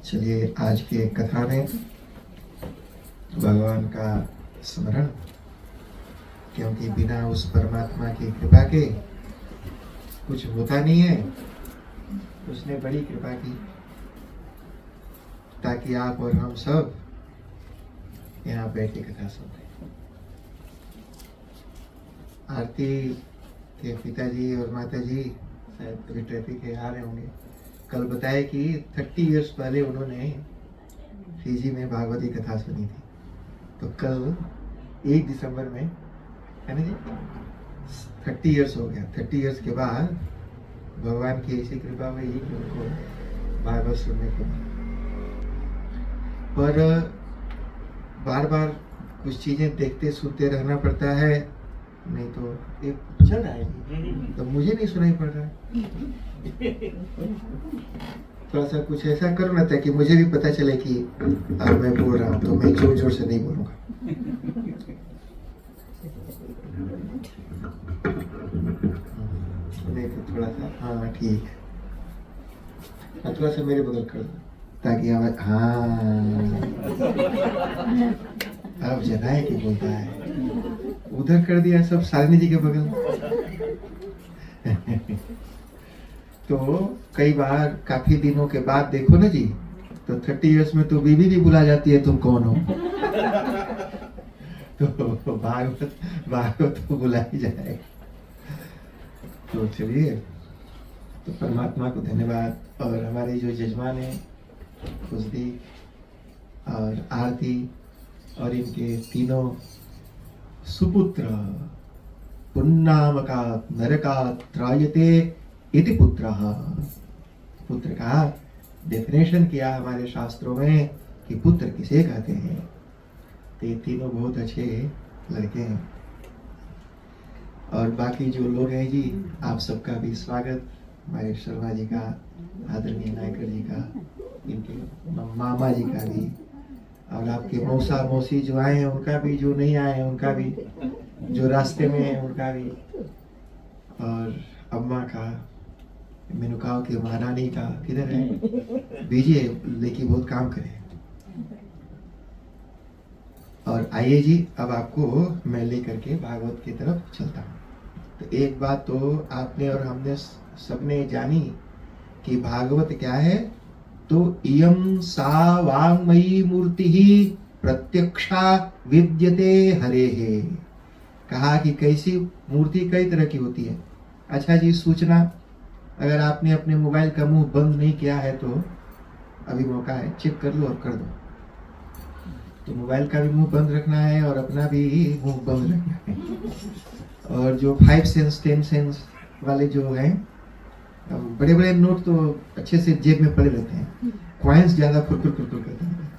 चलिए आज की एक कथा में भगवान का स्मरण, क्योंकि बिना उस परमात्मा की कृपा के कुछ होता नहीं है। उसने बड़ी कृपा की ताकि आप और हम सब यहाँ बैठे कथा सुन रहे। आरती के पिताजी और माताजी शायद अभी ट्रैफिक है, आ रहे होंगे। कल बताया कि 30 इयर्स पहले उन्होंने फिजी में भागवती कथा सुनी थी। तो कल 1 दिसंबर में, है ना जी, 30 इयर्स हो गया। 30 इयर्स के बाद भगवान की ऐसी कृपा हुई कि उनको भागवत सुनने को मिला। पर बार बार कुछ चीजें देखते सुनते रहना पड़ता है, नहीं तो एक चल रहा है तो मुझे नहीं सुनाई पड़ रहा है। थोड़ा सा कुछ ऐसा करो ना ताकि मुझे भी पता चले कि अब मैं बोल रहा हूँ, तो मैं जोर जोर से नहीं बोलूंगा। नहीं तो थोड़ा सा, हाँ ठीक है, थोड़ा सा मेरे बगल कर दो ताकि आवाज, हाँ अब जना है कि बोलता है। उधर कर दिया सब शालिनी जी के बगल। तो कई बार काफी दिनों के बाद देखो ना जी, तो 30 इयर्स में तो बीवी भी बुला जाती है, तुम कौन हो। तो भागवत तो बुला ही जाए। तो चलिए, तो परमात्मा को धन्यवाद। और हमारे जो यजमान है खुशदी और आरती और इनके तीनों सुपुत्र, पुन्नामका नरका त्रायते इति पुत्रः। पुत्र का डेफिनेशन किया हमारे शास्त्रों में कि पुत्र किसे कहते हैं। तो ये तीनों बहुत अच्छे लड़के हैं। और बाकी जो लोग हैं जी, आप सबका भी स्वागत। हमारे शर्मा जी का, आदरणीय नायकर जी का, इनके मामा जी का भी, और आपके मौसा मौसी जो आए हैं उनका भी, जो नहीं आए हैं उनका भी, जो रास्ते में है उनका भी, और अम्मा का, मेनुकाओ के महारानी का, किधर है भेजिए, लेकिन बहुत काम करे। और आइए जी, अब आपको मैं लेकर के भागवत की तरफ चलता हूँ। तो एक बात तो आपने और हमने सबने जानी कि भागवत क्या है। तो इयं सा वाङ्मयी मूर्ति ही प्रत्यक्षा विद्यते हरेः। कहा कि कैसी मूर्ति कई तरह की होती है। अच्छा जी, सूचना, अगर आपने अपने मोबाइल का मुंह बंद नहीं किया है तो अभी मौका है, चेक कर लो और कर दो। तो मोबाइल का भी मुंह बंद रखना है और अपना भी मुंह बंद रखना है। और जो 5 सेंस 10 सेंस वाले जो हैं, बड़े बड़े नोट तो अच्छे से जेब में पड़े रहते हैं, कॉइन्स ज्यादा फुरफुर करते हैं।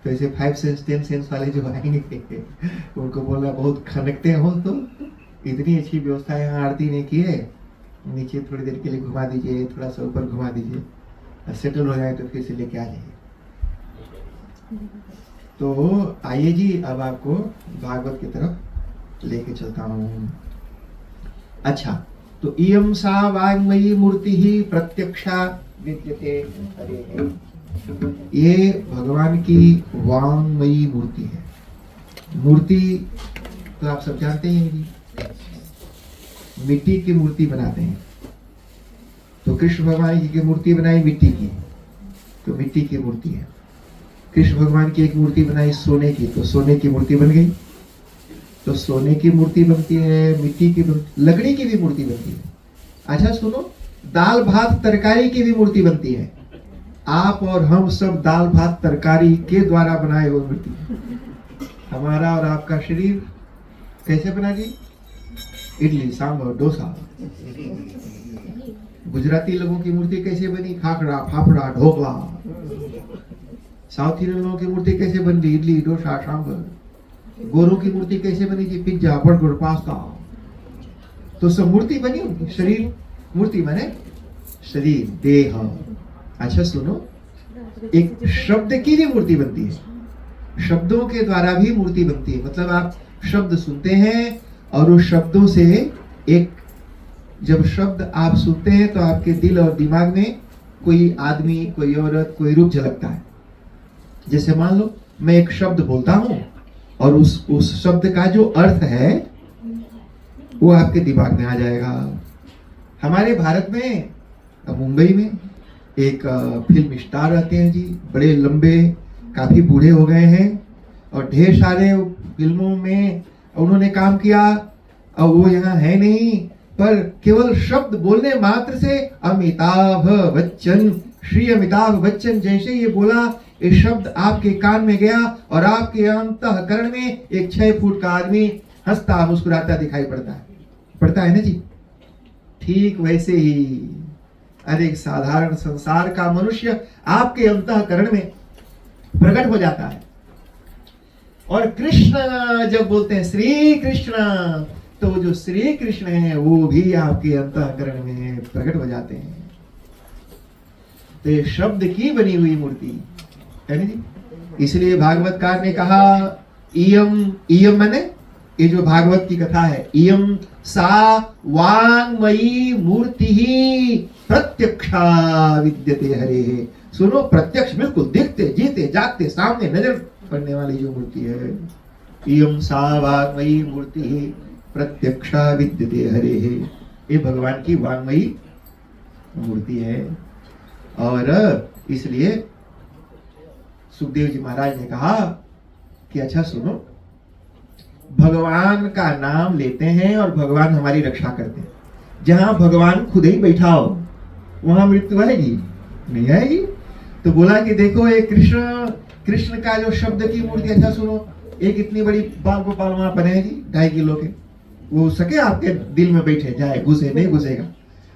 तो ऐसे 5 सेंस 10 सेंस वाले जो आएंगे उनको बोलना बहुत खनकते हो। तो इतनी अच्छी व्यवस्था यहाँ आरती ने की है। नीचे थोड़ी देर के लिए घुमा दीजिए, थोड़ा सा ऊपर घुमा दीजिए, सेटल हो जाए तो फिर से लेके आ जाइए। तो आइए जी, अब आपको भागवत की तरफ लेके चलता हूँ। अच्छा, तो इयं सा वाङ्मयी मूर्ति ही प्रत्यक्षा विद्यते हरेः। ये भगवान की वाङ्मयी मूर्ति है। मूर्ति तो आप सब जानते हैं जी, मिट्टी की मूर्ति बनाते हैं। तो कृष्ण भगवान जी की मूर्ति बनाई मिट्टी की, तो मिट्टी की मूर्ति है। कृष्ण भगवान की एक मूर्ति बनाई सोने की, तो सोने की मूर्ति बन गई। तो सोने की मूर्ति बनती है, मिट्टी की, लकड़ी की भी मूर्ति बनती है। अच्छा सुनो, दाल भात तरकारी की भी मूर्ति बनती है। आप और हम सब दाल भात तरकारी के द्वारा बनाए हुए मूर्ति। हमारा और आपका शरीर कैसे बना जी? इडली सांभर डोसा। गुजराती लोगों की मूर्ति कैसे बनी? खाखड़ा फाफड़ा ढोकला। साउथ इंडियन लोगों की मूर्ति कैसे बन गई? इडली डोसा सांभर। गोरों की मूर्ति कैसे बनी जी? Pizza burger pasta. तो सब मूर्ति बनी उनकी। शरीर मूर्ति बने, शरीर देह। अच्छा सुनो, एक शब्द की भी मूर्ति बनती है। शब्दों के द्वारा भी मूर्ति बनती है। मतलब आप शब्द सुनते हैं और उस शब्दों से एक, जब शब्द आप सुनते हैं तो आपके दिल और दिमाग में कोई आदमी, कोई औरत, कोई रूप झलकता है। जैसे मान लो मैं एक शब्द बोलता हूं और उस शब्द का जो अर्थ है वो आपके दिमाग में आ जाएगा। हमारे भारत में मुंबई में एक फिल्म स्टार रहते हैं जी, बड़े लंबे, काफी बूढ़े हो गए हैं और ढेर सारे फिल्मों में उन्होंने काम किया। अब वो यहाँ है नहीं, पर केवल शब्द बोलने मात्र से अमिताभ बच्चन, श्री अमिताभ बच्चन जैसे ये बोला, ये शब्द आपके कान में गया और आपके अंतःकरण में एक 6 फुट का आदमी हंसता मुस्कुराता दिखाई पड़ता है ना जी। ठीक वैसे ही अरे साधारण संसार का मनुष्य आपके अंतःकरण में प्रकट हो जाता है। और कृष्ण जब बोलते हैं श्री कृष्ण, तो जो श्री कृष्ण है वो भी आपके अंतःकरण में प्रकट हो जाते हैं। तो ये शब्द की बनी हुई मूर्ति है ना जी। इसलिए भागवतकार ने कहा इयम माने ये जो भागवत की कथा है, इयम सा वाङ्मयी मूर्ति ही प्रत्यक्षा विद्यते हरे। सुनो, प्रत्यक्ष बिल्कुल दिखते जीते जागते सामने नजर पड़ने वाली जो मूर्ति है, इयम सा वाङ्मयी मूर्ति ही प्रत्यक्षा विद्यते हरे है। ये भगवान की वाङ्मयी मूर्ति है। और इसलिए सुखदेव जी महाराज ने कहा कि अच्छा सुनो, भगवान का नाम लेते हैं और भगवान हमारी रक्षा करते हैं। जहां भगवान खुद ही बैठा हो वहां मृत्यु आएगी? नहीं आएगी। तो बोला कि देखो ये कृष्ण का जो शब्द की मूर्ति, अच्छा सुनो, एक इतनी बड़ी बाल गोपाल वहां बनेगी 2.5 किलो के, वो सके आपके दिल में बैठे जाए, घुसे नहीं घुसेगा।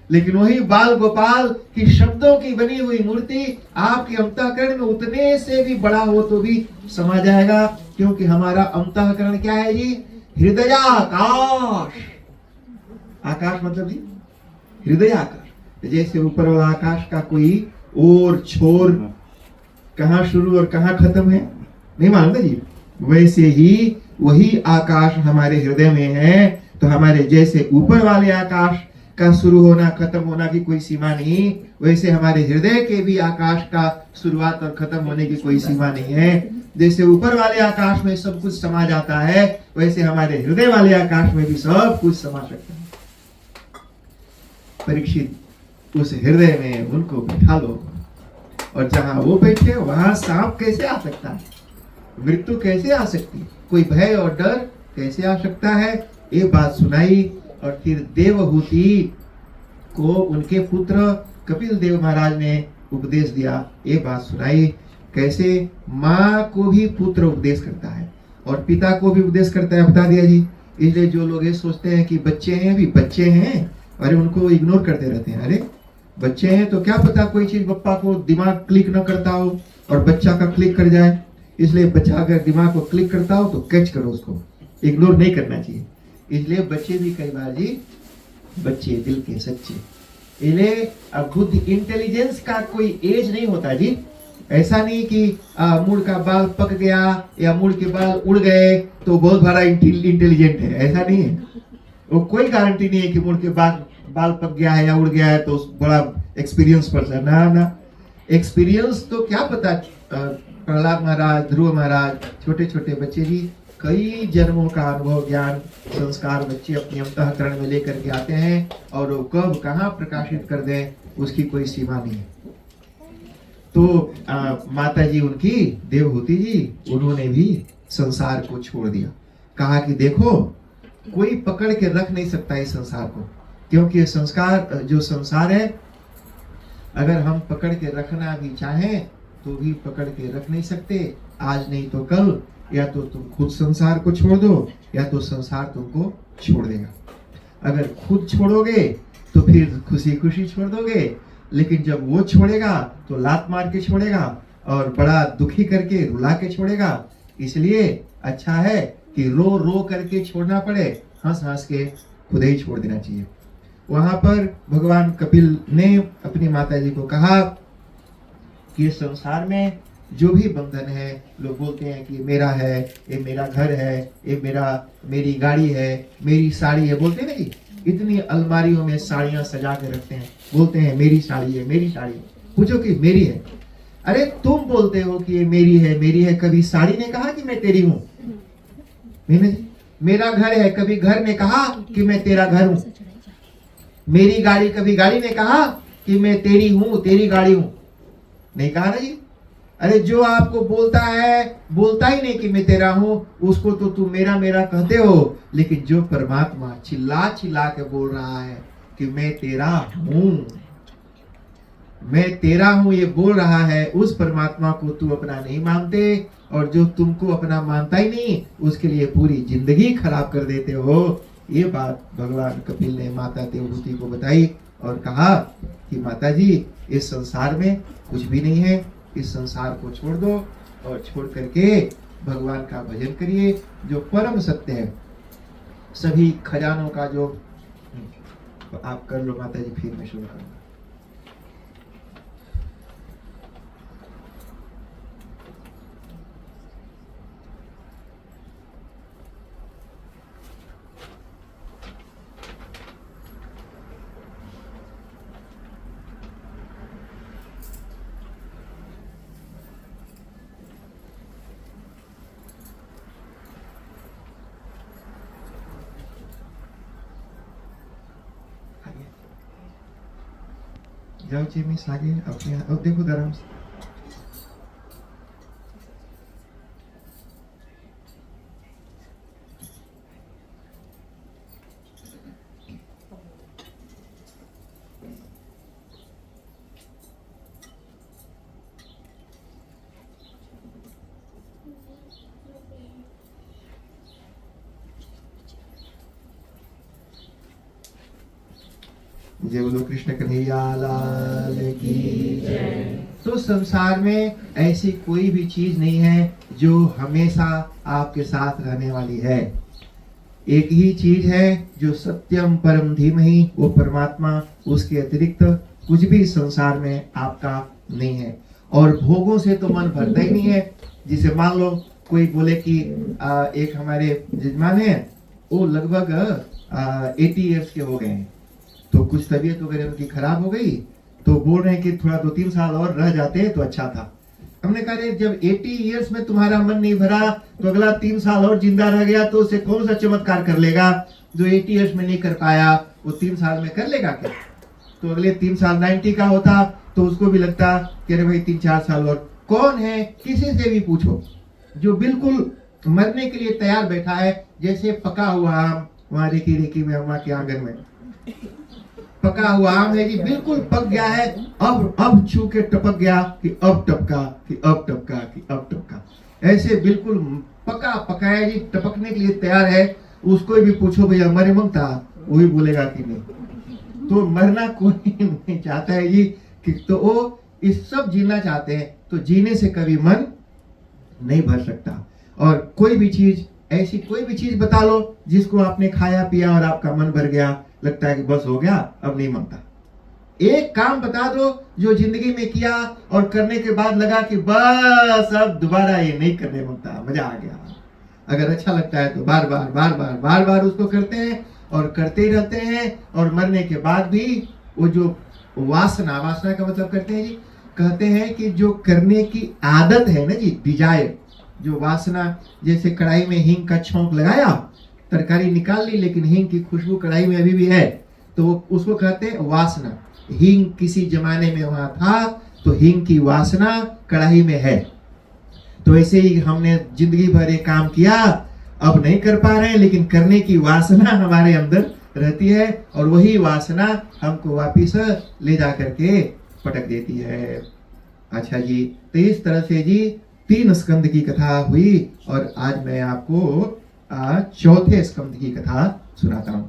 लेकिन वही बाल गोपाल की शब्दों की बनी हुई मूर्ति आपके अंतःकरण में उतने से भी बड़ा हो तो भी समा जाएगा, क्योंकि हमारा अंतःकरण क्या है जी? हृदयाकाश। आकाश मतलब जी हृदयाकाश। जैसे ऊपर वाला आकाश का कोई और छोर कहाँ शुरू और कहाँ खत्म है नहीं मालूम जी, वैसे ही वही आकाश हमारे हृदय में है। तो हमारे जैसे ऊपर वाले आकाश का शुरू होना खत्म होना की कोई सीमा नहीं, वैसे हमारे हृदय के भी आकाश का शुरुआत और खत्म होने की कोई सीमा नहीं है। जैसे ऊपर वाले आकाश में सब कुछ समा जाता है, वैसे हमारे हृदय वाले आकाश में भी सब कुछ समा सकता है। परीक्षित, उस हृदय में उनको बैठा लो, और जहां वो बैठे वहां सांप कैसे आ सकता है? मृत्यु कैसे आ सकती है? कोई भय और डर कैसे आ सकता है? ये बात सुनाई। और फिर देवहूति को उनके पुत्र कपिल देव महाराज ने उपदेश दिया। ये बात सुनाई कैसे माँ को भी पुत्र उपदेश करता है और पिता को भी उपदेश करता है, बता दिया जी। इसलिए जो लोग ये सोचते हैं कि बच्चे हैं, भी बच्चे हैं, अरे उनको इग्नोर करते रहते हैं। अरे बच्चे हैं तो क्या पता कोई चीज बप्पा को दिमाग क्लिक न करता हो और बच्चा का क्लिक कर जाए। इसलिए बच्चा अगर दिमाग को क्लिक करता हो तो कैच करो, उसको इग्नोर नहीं करना चाहिए। इसलिए बच्चे भी कई बार जी, बच्चे दिल के सच्चे। इन्हें बुद्धि इंटेलिजेंस का कोई एज नहीं होता जी। ऐसा नहीं कि मुड़ का बाल पक गया या मुड़ के बाल उड़ गए तो बहुत बड़ा इंटेलिजेंट है, ऐसा नहीं है। वो कोई गारंटी नहीं है कि मुड़ के बाल पक गया है या उड़ गया है तो बड़ा एक्सपीरियंस पर्सन। ना, एक्सपीरियंस तो क्या पता। प्रहलाद महाराज, ध्रुव महाराज, छोटे छोटे बच्चे जी कई जन्मों का अनुभव, ज्ञान, संस्कार बच्चे अपने अंतःकरण में लेकर के आते हैं और वो कब कहाँ प्रकाशित कर दें उसकी कोई सीमा नहीं है। तो माता जी उनकी देवहूति जी, उन्होंने भी संसार को छोड़ दिया। कहा कि देखो कोई पकड़ के रख नहीं सकता इस संसार को, क्योंकि जो संसार है अगर हम पकड़ के रखना भी चाहें तो भी पकड़ के रख नहीं सकते। आज नहीं तो कल या तो तुम खुद संसार को छोड़ दो या तो संसार तुमको छोड़ देगा। अगर खुद छोड़ोगे तो फिर खुशी खुशी छोड़ दोगे, लेकिन जब वो छोड़ेगा तो लात मार के छोड़ेगा और बड़ा दुखी करके रुला के छोड़ेगा। इसलिए अच्छा है कि रो रो करके छोड़ना पड़े, हंस हंस के खुद ही छोड़ देना चाहिए। वहां पर भगवान कपिल ने अपनी माता जी को कहा कि संसार में जो भी बंधन है, लोग बोलते हैं कि मेरा है, ये मेरा घर है, ये मेरी गाड़ी है, मेरी साड़ी है, बोलते हैं ना कि इतनी अलमारियों में साड़ियां सजा के रखते हैं, बोलते हैं मेरी साड़ी है, मेरी साड़ी है। पूछो कि मेरी है। अरे तुम बोलते हो कि ये मेरी है मेरी है, कभी साड़ी ने कहा कि मैं तेरी हूं? नहीं। मेरा घर है, कभी घर ने कहा कि मैं तेरा घर हूं? मेरी गाड़ी, कभी गाड़ी ने कहा कि मैं तेरी हूं, तेरी गाड़ी हूं? नहीं कहा ना जी। अरे जो आपको बोलता है, बोलता ही नहीं कि मैं तेरा हूं, उसको तो तुम मेरा मेरा कहते हो। लेकिन जो परमात्मा चिल्ला चिल्ला के बोल रहा है कि मैं तेरा हूं, मैं तेरा हूं, ये बोल रहा है, उस परमात्मा को तू अपना नहीं मानते, और जो तुमको अपना मानता ही नहीं, उसके लिए पूरी जिंदगी खराब कर देते हो। ये बात भगवान कपिल ने माता देवहूति को बताई और कहा कि माता जी, इस संसार में कुछ भी नहीं है, इस संसार को छोड़ दो और छोड़ करके भगवान का भजन करिए, जो परम सत्य है, सभी खजानों का जो। तो आप कर लो माता जी, फिर मैं शुरू करूंगा। जाओ जी, मिस आगे अपने, अब देखो आराम से। जय बोलो कृष्ण कन्हैया लाल की जय। तो संसार में ऐसी कोई भी चीज नहीं है जो हमेशा आपके साथ रहने वाली है। एक ही चीज है जो सत्यम परम धीमहि, वो परमात्मा, उसके अतिरिक्त कुछ भी संसार में आपका नहीं है। और भोगों से तो मन भरता ही नहीं है। जिसे मान लो कोई बोले कि एक हमारे यजमान है, वो लगभग 80 इयर्स के हो गए हैं, तो कुछ तबीयत वगैरह उनकी खराब हो गई, तो बोल रहे हैं कि थोड़ा 2-3 साल और रह जाते तो अच्छा था। हमने कहा जब 80 इयर्स में तुम्हारा मन नहीं भरा, तो अगला 3 साल और जिंदा रह गया तो उसे कौन सा चमत्कार कर लेगा? जो 80 इयर्स में नहीं कर पाया, वो 3 साल में कर लेगा क्या? तो अगले 3 साल 90 का होता तो उसको भी लगता कि अरे भाई 3-4 साल और। कौन है, किसी से भी पूछो, जो बिल्कुल मरने के लिए तैयार बैठा है, जैसे पका हुआ आम, वहां रेकी रेकी में अम्मा के आंगन में पका हुआ आम है जी, बिल्कुल पक गया है, अब छू के टपक गया कि अब टपका, कि अब टपका, कि अब टपका। ऐसे बिल्कुल पका पकाया जी, टपकने के लिए तैयार है। उसको भी पूछो भैया मरे मंगता, वो भी बोलेगा कि नहीं। तो मरना कोई नहीं चाहता है जी, कि तो वो इस सब जीना चाहते हैं, तो जीने से कभी मन नहीं भर सकता। और कोई भी चीज, ऐसी कोई भी चीज बता लो जिसको आपने खाया पिया और आपका मन भर गया, लगता है कि बस हो गया, अब नहीं मांगता। एक काम बता दो जो जिंदगी में किया और करने के बाद लगा कि बस अब दोबारा ये नहीं करने मांगता, मजा आ गया। अगर अच्छा लगता है तो बार बार बार बार बार बार उसको करते हैं और करते ही रहते हैं। और मरने के बाद भी वो जो वासना, वासना का मतलब करते हैं जी, कहते हैं कि जो करने की आदत है ना जी, डिजायर, जो वासना, जैसे कढ़ाई में हींग का छौंक लगाया, तरकारी निकाल ली, लेकिन हींग की खुशबू कढ़ाई में अभी भी है, तो उसको कहते हैं वासना। हींग किसी जमाने में वहां था, तो हींग की वासना कढ़ाई में है। तो ऐसे ही हमने जिंदगी भर एक काम किया, अब नहीं कर पा रहे हैं, लेकिन करने की वासना हमारे अंदर रहती है, और वही वासना हमको वापिस ले जा करके पटक देती है। अच्छा जी, तो इस तरह से जी 3 स्कंद की कथा हुई, और आज मैं आपको चौथे स्कंद की कथा सुनाता हूं।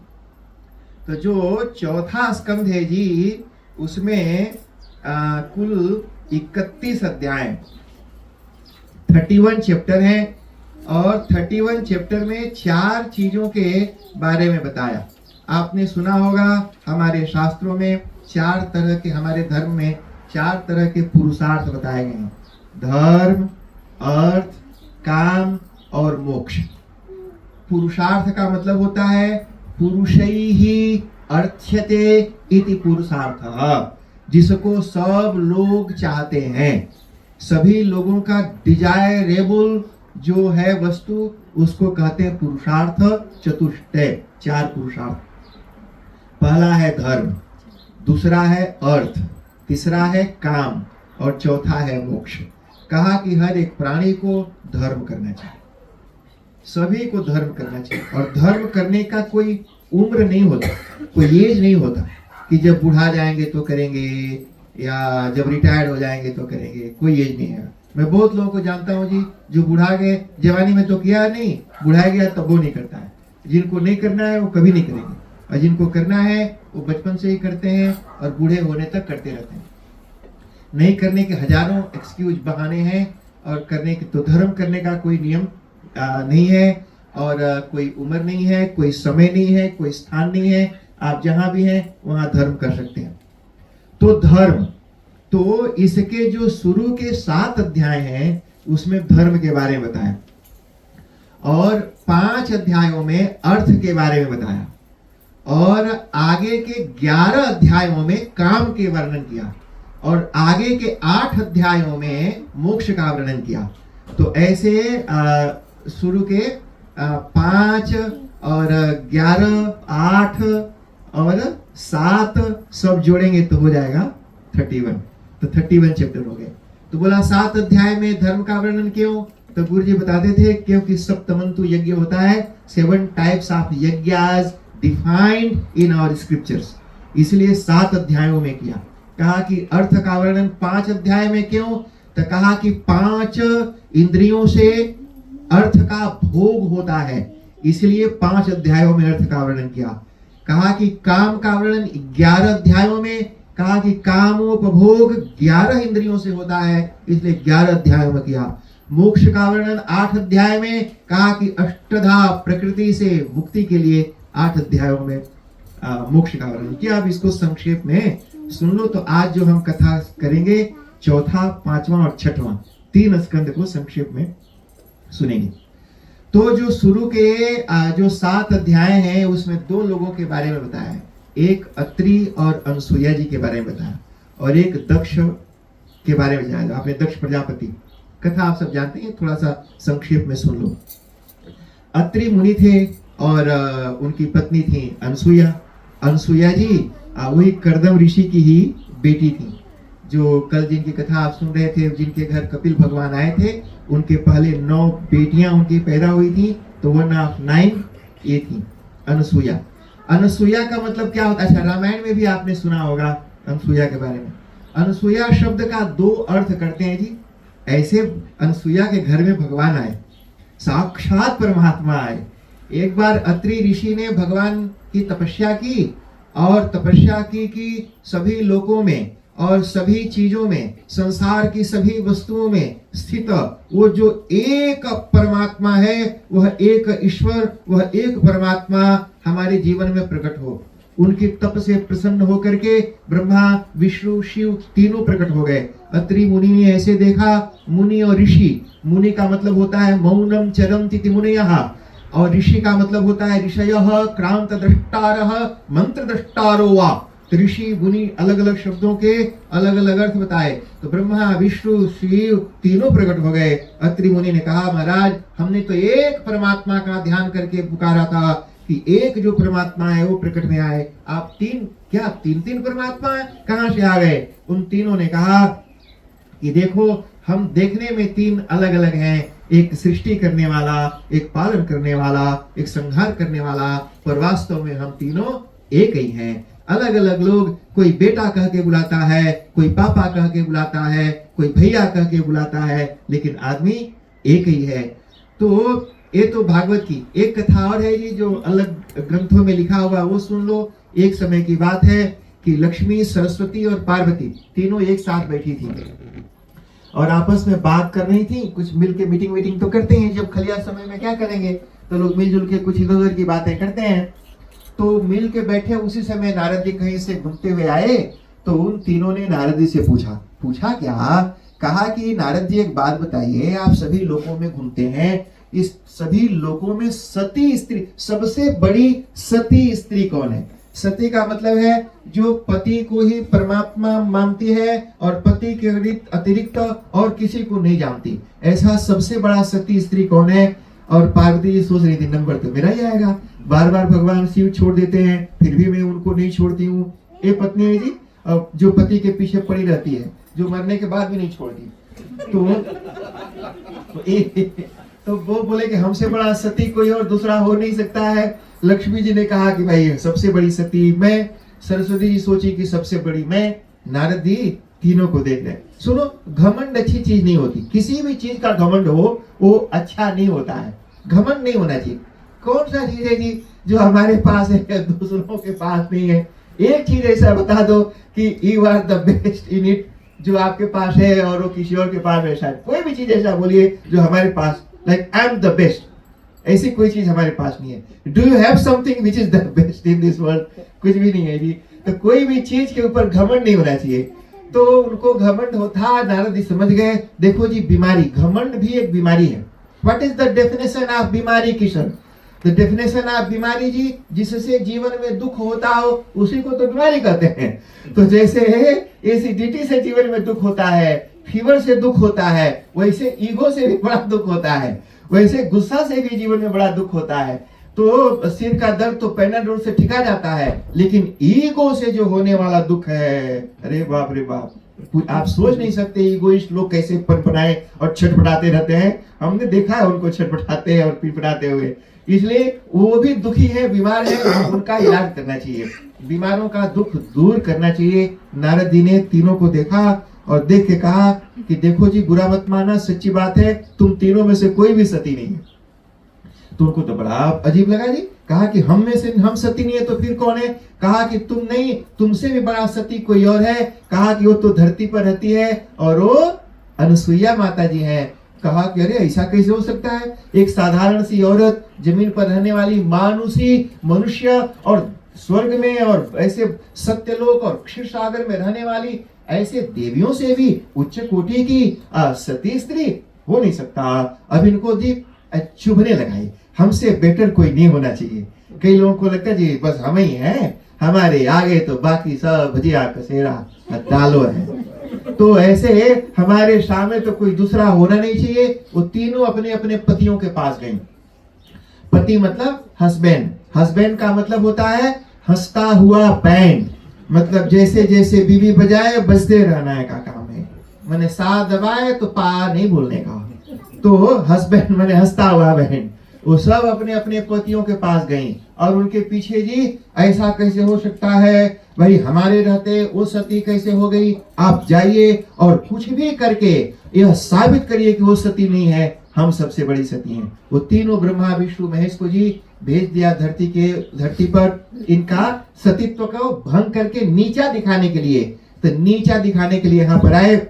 तो जो चौथा स्कंद है जी, उसमें कुल 31 अध्याय, 31 चैप्टर है, और 31 चैप्टर में 4 चीजों के बारे में बताया। आपने सुना होगा हमारे शास्त्रों में 4 तरह के, हमारे धर्म में 4 तरह के पुरुषार्थ बताए गए हैं: धर्म, अर्थ, काम और मोक्ष। पुरुषार्थ का मतलब होता है पुरुषैः अर्थ्यते इति पुरुषार्थ। जिसको सब लोग चाहते हैं। सभी लोगों का डिजायरेबल जो है वस्तु, उसको कहते हैं पुरुषार्थ चतुष्टय, 4 पुरुषार्थ। पहला है धर्म, दूसरा है अर्थ, तीसरा है काम और चौथा है मोक्ष। कहा कि हर एक प्राणी को धर्म करना चाहिए, सभी को धर्म करना चाहिए। और धर्म करने का कोई उम्र नहीं होता, कोई एज नहीं होता कि जब बुढ़ा जाएंगे तो करेंगे या जब रिटायर्ड हो जाएंगे तो करेंगे, कोई एज नहीं है। मैं बहुत लोगों को जानता हूँ जी, जो बुढ़ा गए, जवानी में तो किया नहीं, बुढ़ा गया तब वो नहीं करता है। जिनको नहीं करना है वो कभी नहीं करेंगे, और जिनको करना है वो बचपन से ही करते हैं और बूढ़े होने तक करते रहते हैं। नहीं करने के हजारों एक्सक्यूज, बहाने हैं। और करने के तो धर्म करने का कोई नियम नहीं है, और कोई उम्र नहीं है, कोई समय नहीं है, कोई स्थान नहीं है। आप जहां भी हैं वहां धर्म कर सकते हैं। तो धर्म, तो इसके जो शुरू के 7 अध्याय हैं उसमें धर्म के बारे में बताया, और 5 अध्यायों में अर्थ के बारे में बताया, और आगे के 11 अध्यायों में काम के वर्णन किया, और आगे के 8 अध्यायों में मोक्ष का वर्णन किया। तो ऐसे शुरू के 5 और 11, 8 और 7 सब जोड़ेंगे तो हो जाएगा 31। तो 31 चैप्टर हो गए। तो बोला 7 अध्याय में धर्म का वर्णन क्यों? तो गुरु जी बताते थे क्योंकि सप्तमंतु यज्ञ होता है, 7 types of yajnas defined in our scriptures, इसलिए 7 अध्यायों में किया। कहा कि अर्थ का वर्णन 5 अध्याय में क्यों? तो कहा कि 5 इंद्रियों से अर्थ का भोग होता है, इसलिए 5 अध्यायों में अर्थ का वर्णन किया। कहा कि काम का वर्णन 11 अध्यायों में, कहा कि कामोपभोग 11 इंद्रियों से होता है, इसलिए 11 अध्यायों में किया। मोक्ष का वर्णन 8 अध्याय में, कहा कि अष्टधा प्रकृति से मुक्ति के लिए 8 अध्यायों में मोक्ष का वर्णन किया। अब इसको संक्षेप में सुन लो। तो आज जो हम कथा करेंगे, चौथा, 5वां और 6वां 3 स्कंद को संक्षेप में सुनेंगे। तो जो शुरू के जो 7 अध्याय हैं उसमें 2 लोगों के बारे में बताया है, एक अत्रि और अनसुईया जी के बारे में बताया, और एक दक्ष के बारे में बताया। आपने दक्ष प्रजापति कथा आप सब जानते हैं, थोड़ा सा संक्षेप में सुन लो। अत्रि मुनि थे और उनकी पत्नी थी अनसुईया। अनसुईया जी वही कर्दम ऋषि की ही बेटी थी, जो कल जिनकी कथा आप सुन रहे थे, जिनके घर कपिल भगवान आए थे, उनके पहले 9 बेटियां उनकी पैदा हुई थी, तो 1 ऑफ 9 ये थी अनसुईया। अनसुईया का मतलब क्या होता है? अच्छा, रामायण में भी आपने सुना होगा अनसुईया के बारे में। अनसुईया शब्द का 2 अर्थ करते हैं जी। ऐसे अनसुईया के घर में भगवान आए, साक्षात परमात्मा आए। एक बार अत्रि ऋषि ने भगवान की तपस्या की, और तपस्या की सभी लोकों में और सभी चीजों में, संसार की सभी वस्तुओं में स्थित वो जो एक परमात्मा है, वह एक ईश्वर, वह एक परमात्मा हमारे जीवन में प्रकट हो। उनकी तप से प्रसन्न होकर के ब्रह्मा, विष्णु, शिव तीनों प्रकट हो गए। अत्रि मुनि ने ऐसे देखा। मुनि और ऋषि, मुनि का मतलब होता है मौनम चरन्ति मुनयः, और ऋषि का मतलब होता है ऋषयः क्रांत द्रष्टारः मंत्र द्रष्टारो वा। तो ऋषि मुनि अलग अलग शब्दों के अलग अलग अर्थ बताए। तो ब्रह्मा, विष्णु, शिव तीनों प्रकट हो गए। अत्रि मुनि ने कहा, महाराज हमने तो एक परमात्मा का ध्यान करके पुकारा था कि एक जो परमात्मा है वो प्रकट में आए, आप तीन परमात्मा कहां से आ गए? उन तीनों ने कहा कि देखो, हम देखने में 3 अलग अलग हैं, एक सृष्टि करने वाला, एक पालन करने वाला, एक संहार करने वाला, पर वास्तव में हम तीनों एक ही हैं। अलग अलग लोग, कोई बेटा कह के बुलाता है, कोई पापा कह के बुलाता है, कोई भैया कह के बुलाता है, लेकिन आदमी एक ही है। तो ये तो भागवत की एक कथा और है जी, जो अलग ग्रंथों में लिखा हुआ, वो सुन लो। एक समय की बात है कि लक्ष्मी, सरस्वती और पार्वती तीनों एक साथ बैठी थी और आपस में बात कर रही थी। कुछ मिल के मीटिंग तो करते हैं, जब खलिया समय में क्या करेंगे, तो लोग मिलजुल के कुछ इधर उधर की बातें करते हैं। तो मिल के बैठे उसी समय नारद जी कहीं से घूमते हुए आए। तो उन तीनों ने नारद जी से पूछा क्या? कहा कि नारद जी एक बात बताइए, आप सभी लोकों में घूमते हैं, इस सभी लोकों में सती स्त्री, सबसे बड़ी सती स्त्री कौन है? सती का मतलब है जो पति को ही परमात्मा मानती है और पति के अतिरिक्त और किसी को नहीं जानती। ऐसा सबसे बड़ा सती स्त्री कौन है? और पार्वती जी सोच रही थी नंबर तो मेरा ही आएगा, बार बार भगवान शिव छोड़ देते हैं फिर भी मैं उनको नहीं छोड़ती हूँ। ये पत्नी है जी जो पति के पीछे पड़ी रहती है, जो मरने के बाद भी नहीं छोड़ती। तो वो बोले कि हमसे बड़ा सती कोई और दूसरा हो नहीं सकता है। लक्ष्मी जी ने कहा कि भाई सबसे बड़ी सती मैं, सरस्वती जी सोची कि सबसे बड़ी मैं, नारद जी तीनों को देख रहे। सुनो, घमंड अच्छी चीज नहीं होती, किसी भी चीज का घमंड हो वो अच्छा नहीं होता है, घमंड नहीं होना चाहिए। कौन सा चीज है जी जो हमारे पास है दूसरों के पास नहीं है? एक चीज ऐसा बता दो कि you are the best in it, जो आपके पास है और वो किसी और के पास है। शायद कोई भी चीज ऐसा बोलिए जो हमारे पास, like I am the best, ऐसी कोई चीज हमारे पास नहीं है। Do you have something which is the best in this world? कुछ भी नहीं है जी। तो कोई भी चीज के ऊपर घमंड नहीं होना चाहिए। तो उनको घमंड होता, नारद जी समझ गए। देखो जी, बीमारी, घमंड भी एक बीमारी है। What is the definition of बीमारी किशन? द डेफिनेशन ऑफ बीमारी जी, जिससे जीवन में दुख होता हो उसी को तो बीमारी कहते हैं। तो जैसे एसिडिटी से जीवन में दुख होता है, फीवर से दुख होता है, वैसे ईगो से भी बड़ा दुख होता है, वैसे गुस्सा से भी जीवन में बड़ा दुख होता है। तो सिर का दर्द तो पैनाडोल से ठिका जाता है, लेकिन ईगो से जो होने वाला दुख है, अरे बाप रे बाप, आप सोच नहीं सकते ईगोइस्ट लोग कैसे पनपनाए और छटपटाते रहते हैं। हमने देखा है उनको छटपटाते और पिटपटाते हुए। इसलिए वो भी दुखी है, बीमार है, उनका इलाज करना चाहिए, बीमारों का दुख दूर करना चाहिए। नारद जी ने तीनों को देखा और देख के कहा कि देखो जी, बुरा मत माना, सच्ची बात है, तुम तीनों में से कोई भी सती नहीं है। तो उनको तो बड़ा अजीब लगा जी। कहा कि हम में से हम सती नहीं है तो फिर कौन है? कहा कि तुम नहीं, तुमसे भी बड़ा सती कोई और है। कहा कि वो तो धरती पर रहती है और वो अनुसुईया माता जी है। कहा कि अरे ऐसा कैसे हो सकता है? एक साधारण सी औरत, जमीन पर रहने वाली मानुषी मनुष्य और स्वर्ग में और ऐसे सत्यलोक और क्षीर सागर में रहने वाली ऐसे देवियों से भी उच्च कोटि की सती स्त्री हो नहीं सकता। अब इनको जी चुभने लगाई, हमसे बेटर कोई नहीं होना चाहिए। कई लोगों को लगता है जी बस हम ही हैं, हमारे आगे तो बाकी सब भजिया कसेरा दालो है। तो ऐसे हमारे सामने तो कोई दूसरा होना नहीं चाहिए। वो तीनों अपने अपने पतियों के पास गई। पति मतलब हस्बैंड, हस्बैंड का मतलब होता है हंसता हुआ बैंड, मतलब जैसे जैसे बीवी बजाए बजते रहना है का काम है। मैंने सा दबाए तो पा नहीं बोलने का। तो हस्बैंड मैंने हंसता हुआ बैंड, वो सब अपने अपने पतियों के पास गई और उनके पीछे जी ऐसा कैसे हो सकता है भाई, हमारे रहते वो सती कैसे हो गई? आप जाइए और कुछ भी करके यह साबित करिए कि वो सती नहीं है, हम सबसे बड़ी सती हैं। वो तीनों ब्रह्मा विष्णु महेश को जी भेज दिया धरती पर इनका सतीत्व को भंग करके नीचा दिखाने के लिए। तो नीचा दिखाने के लिए यहाँ पर आए,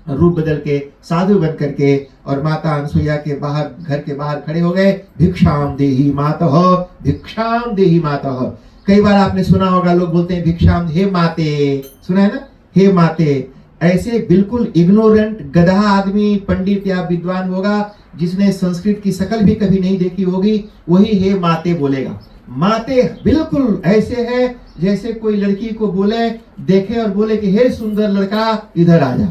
रूप बदल के साधु बन करके, और माता अनसुईया के बाहर, घर के बाहर खड़े हो गए। भिक्षाम देहि मातः, भिक्षाम देहि मातः। कई बार आपने सुना होगा, लोग बोलते हैं भिक्षाम, हे माते, सुना है ना, हे माते। ऐसे बिल्कुल इग्नोरेंट गधा आदमी, पंडित या विद्वान होगा जिसने संस्कृत की शकल भी कभी नहीं देखी होगी, वही हे माते बोलेगा। माते बिल्कुल ऐसे है जैसे कोई लड़की को बोले, देखे और बोले कि हे सुंदर लड़का इधर आ जा।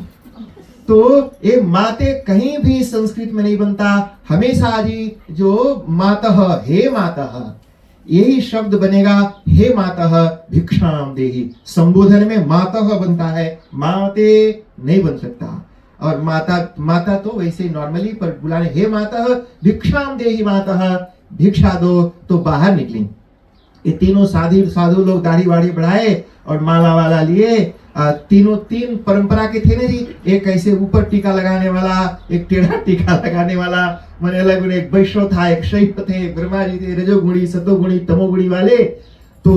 तो ये माते कहीं भी संस्कृत में नहीं बनता, हमेशा जी जो मातः, हे मातः, यही शब्द बनेगा, हे मातः भिक्षाम देहि। संबोधन में मातः बनता है, माते नहीं बन सकता। और माता तो वैसे नॉर्मली, पर बुलाने हे मातः भिक्षाम देहि मातः, भिक्षा दो, तो बाहर निकली। ये तीनों साधु लोग दाढ़ी वाड़ी बढ़ाए और माला वाला लिए। तीनों तीन परंपरा के थे ना जी, एक ऐसे ऊपर टीका लगाने वाला, एक टेढ़ा टीका लगाने वाला, मैंने अलग, एक वैष्णव था, एक शैव थे, ब्रह्मा जी थे, रजोगुणी सतोगुणी तमोगुणी वाले। तो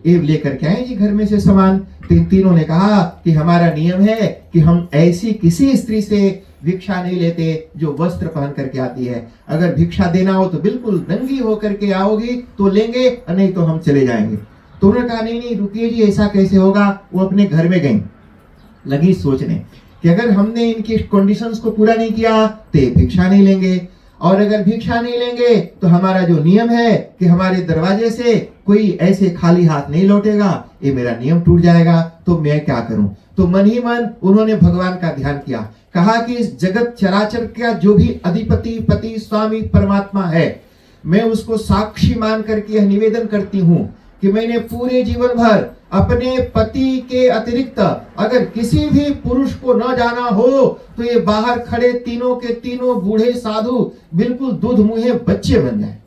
ये लेकर के आए जी घर में से सामान। तीनों ने कहा कि हमारा नियम है कि हम ऐसी किसी स्त्री से भिक्षा नहीं लेते जो वस्त्र पहन करके आती है। अगर भिक्षा देना हो तो बिल्कुल नंगी होकर के आओगी तो लेंगे, और नहीं तो हम चले जाएंगे। तो उन्होंने कहा नहीं रुकिए जी, ऐसा कैसे होगा। वो अपने घर में गई, लगी सोचने कि अगर हमने इनकी कंडीशंस को पूरा नहीं किया तो भिक्षा नहीं लेंगे। और अगर भिक्षा नहीं लेंगे तो हमारा जो नियम है कि हमारे दरवाजे से कोई ऐसे खाली हाथ नहीं लौटेगा, ये मेरा नियम टूट जाएगा, तो मैं क्या करूं। तो मन ही मन उन्होंने भगवान का ध्यान किया। कहा कि इस जगत चराचर का जो भी अधिपति, पति, स्वामी, परमात्मा है, मैं उसको साक्षी मान करके यह निवेदन करती हूं कि मैंने पूरे जीवन भर अपने पति के अतिरिक्त अगर किसी भी पुरुष को न जाना हो तो ये बाहर खड़े तीनों के तीनों बूढ़े साधु बिल्कुल दूध मुहे बच्चे बन जाए।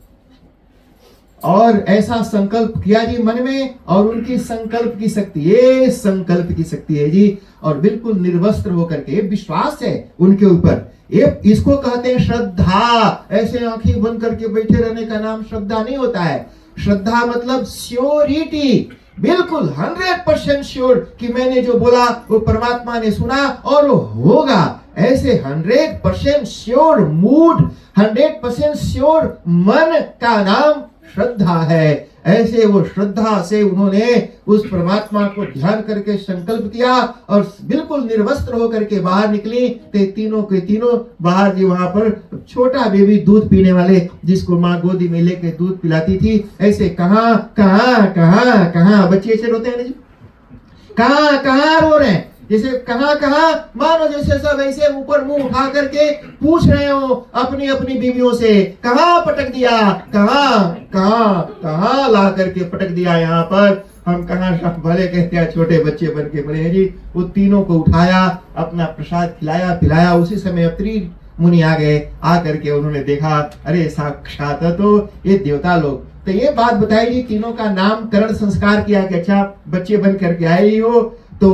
और ऐसा संकल्प किया जी मन में, और उनकी संकल्प की शक्ति, ये संकल्प की शक्ति है जी, और बिल्कुल निर्वस्त्र होकर के विश्वास है उनके ऊपर। ये इसको कहते हैं श्रद्धा। ऐसे आंखें बंद करके बैठे रहने का नाम श्रद्धा नहीं होता है। श्रद्धा मतलब श्योरिटी, बिल्कुल 100% श्योर कि मैंने जो बोला वो परमात्मा ने सुना और वो होगा। ऐसे 100% श्योर मूड, 100% श्योर मन का नाम श्रद्धा है। ऐसे वो श्रद्धा से उन्होंने उस परमात्मा को ध्यान करके संकल्प किया और बिल्कुल निर्वस्त्र होकर के बाहर निकली। ते तीनों के तीनों बाहर जी, वहां पर छोटा बेबी दूध पीने वाले जिसको माँ गोदी में लेके दूध पिलाती थी, ऐसे कहां कहां कहां कहां बच्चे ऐसे रोते हैं ना जी, कहां कहां रो रहे हैं, जैसे कहां कहां, मानो जैसे सब ऐसे ऊपर मुंह उठा करके पूछ रहे हो अपनी अपनी बीवियों से, कहां पटक दिया, कहां कहां कहां ला करके पटक दिया, यहाँ पर हम कहां भले कहते हैं छोटे बच्चे बन के बड़े हैं जी। वो तीनों को उठाया, अपना प्रसाद खिलाया पिलाया। उसी समय अत्रि मुनि आ गए। आ करके उन्होंने देखा, अरे साक्षात तो ये देवता लोग। तो ये बात बताई जी, तीनों का नामकरण संस्कार किया कि अच्छा बच्चे बन करके आए ही हो। तो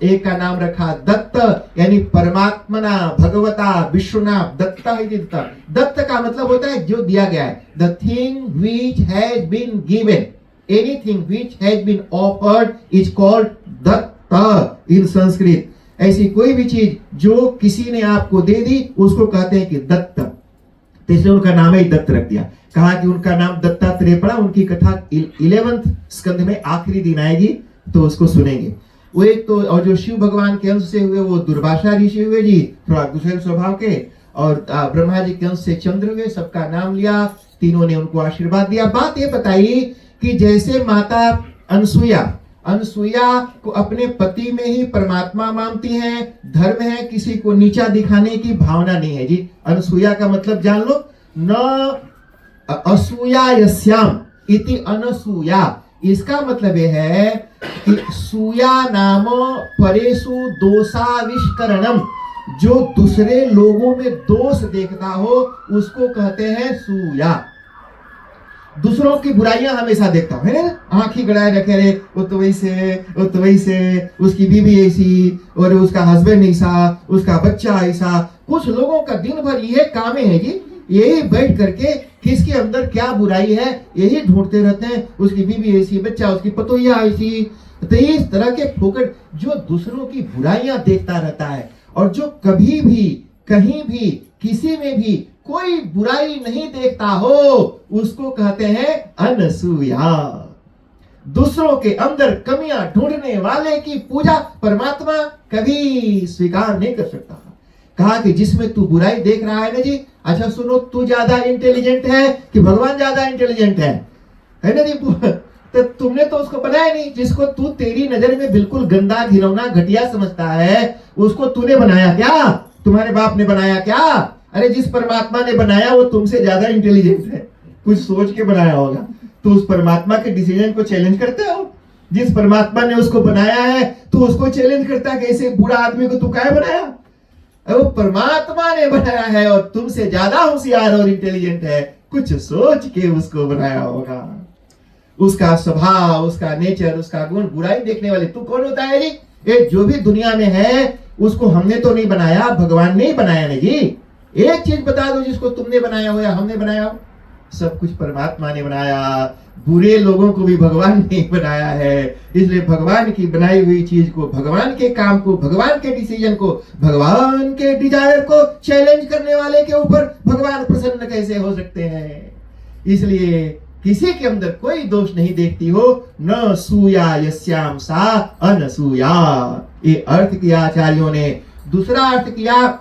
एक का नाम रखा दत्त, यानी परमात्मना भगवता विष्णुना दत्ता ही दत्त। दत्त का मतलब होता है जो दिया गया है। The thing which has been given, anything which has been offered is called datta in Sanskrit. ऐसी कोई भी चीज जो किसी ने आपको दे दी उसको कहते हैं कि दत्त। तो इसलिए उनका नाम ही दत्त रख दिया। कहा कि उनका नाम दत्तात्रेय पड़ा। उनकी कथा 11वें स्कंद में आखिरी दिन आएगी, तो उसको सुनेंगे। वो एक तो, और जो शिव भगवान के अंश से हुए वो दुर्वासा ऋषि हुए जी, थोड़ा गुस्सेल स्वभाव के, और ब्रह्मा जी के अंश से चंद्र हुए। सबका नाम लिया, तीनों ने उनको आशीर्वाद दिया। बात ये बताई कि जैसे माता अनसुईया को अपने पति में ही परमात्मा मानती हैं, धर्म है किसी को नीचा दिखाने की भावना नहीं है जी। अनसुईया का मतलब जान लो, न असूया यस्याम इति अनसूया। इसका मतलब यह है कि सूया नाम परेशु दोषाविष्करणम, जो दूसरे लोगों में दोष देखता हो उसको कहते हैं सूया। दूसरों की बुराइयां हमेशा देखता हूं, है ना, आंखें गड़ाए रखे, रे वो तो वैसे, उसकी बीवी ऐसी, और उसका हस्बैंड ऐसा, उसका बच्चा ऐसा। कुछ लोगों का दिन भर ये काम है जी, यही बैठ करके किसके अंदर क्या बुराई है यही ढूंढते रहते हैं। उसकी बीवी ऐसी, बच्चा, उसकी पतोहिया ऐसी। तो इस तरह के फोकट जो दूसरों की बुराइयां देखता रहता है, और जो कभी भी कहीं भी किसी में भी कोई बुराई नहीं देखता हो उसको कहते हैं अनसूया। दूसरों के अंदर कमियां ढूंढने वाले की पूजा परमात्मा कभी स्वीकार नहीं कर सकता। कहा कि जिसमें तू बुराई देख रहा है ना जी, अच्छा सुनो, तू ज्यादा इंटेलिजेंट है कि भगवान ज्यादा इंटेलिजेंट है ना जी। तो तुमने तो उसको बनाया नहीं। जिसको तू तेरी नजर में बिल्कुल गंदा, घिनौना, घटिया समझता है, उसको तूने बनाया क्या? तुम्हारे बाप ने बनाया क्या? अरे जिस परमात्मा ने बनाया वो तुमसे ज्यादा इंटेलिजेंट है, कुछ सोच के बनाया होगा। तो उस परमात्मा के डिसीजन को चैलेंज करते हो। जिस परमात्मा ने उसको बनाया है तो उसको चैलेंज करता है कि ऐसे बुरा आदमी को तू क्या बनाया? वो परमात्मा ने बनाया है और तुमसे ज्यादा होशियार और इंटेलिजेंट है, कुछ सोच के उसको बनाया होगा। उसका स्वभाव, उसका नेचर, उसका गुण, बुराई देखने वाले तू कौन होता है जी? ये जो भी दुनिया में है उसको हमने तो नहीं बनाया, भगवान ने ही बनाया नहीं जी। एक चीज बता दो जिसको तुमने बनाया हो या हमने बनाया हो, सब कुछ परमात्मा ने बनाया। बुरे लोगों को भी भगवान ने बनाया है। इसलिए भगवान की बनाई हुई चीज को, भगवान के काम को, भगवान के डिसीजन को, भगवान के डिजायर को चैलेंज करने वाले के ऊपर भगवान प्रसन्न कैसे हो सकते हैं? इसलिए किसी के अंदर कोई दोष नहीं देखती हो। न सूया यस्याम सा अनसूया, ये अर्थ किया आचार्यों ने। दूसरा अर्थ किया,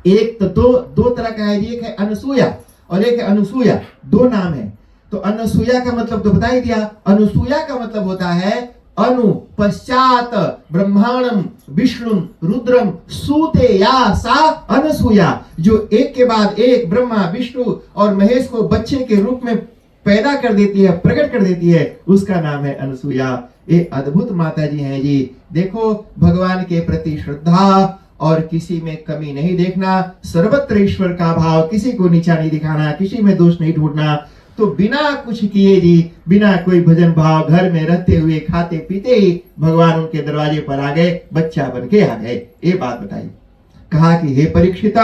एक तो दो तरह का है, एक है अनसूया और एक है अनुसूया, दो नाम है। तो अनसूया का मतलब तो बता ही दिया। अनुसूया का मतलब होता है अनु पश्चात ब्रह्मांडम विष्णु रुद्रम सूते या सा अनसूया, जो एक के बाद एक ब्रह्मा विष्णु और महेश को बच्चे के रूप में पैदा कर देती है, प्रकट कर देती है, उसका नाम है अनसूया। ये अद्भुत माता जी हैं जी। देखो भगवान के प्रति श्रद्धा और किसी में कमी नहीं देखना, सर्वत्र ईश्वर का भाव, किसी को नीचा नहीं दिखाना, किसी में दोष नहीं ढूंढना। तो बिना कुछ किए जी, बिना कोई भजन भाव, घर में रहते हुए खाते पीते ही भगवान उनके दरवाजे पर आ गए, बच्चा बन के आ गए। ये बात बताई। कहा कि हे परीक्षित,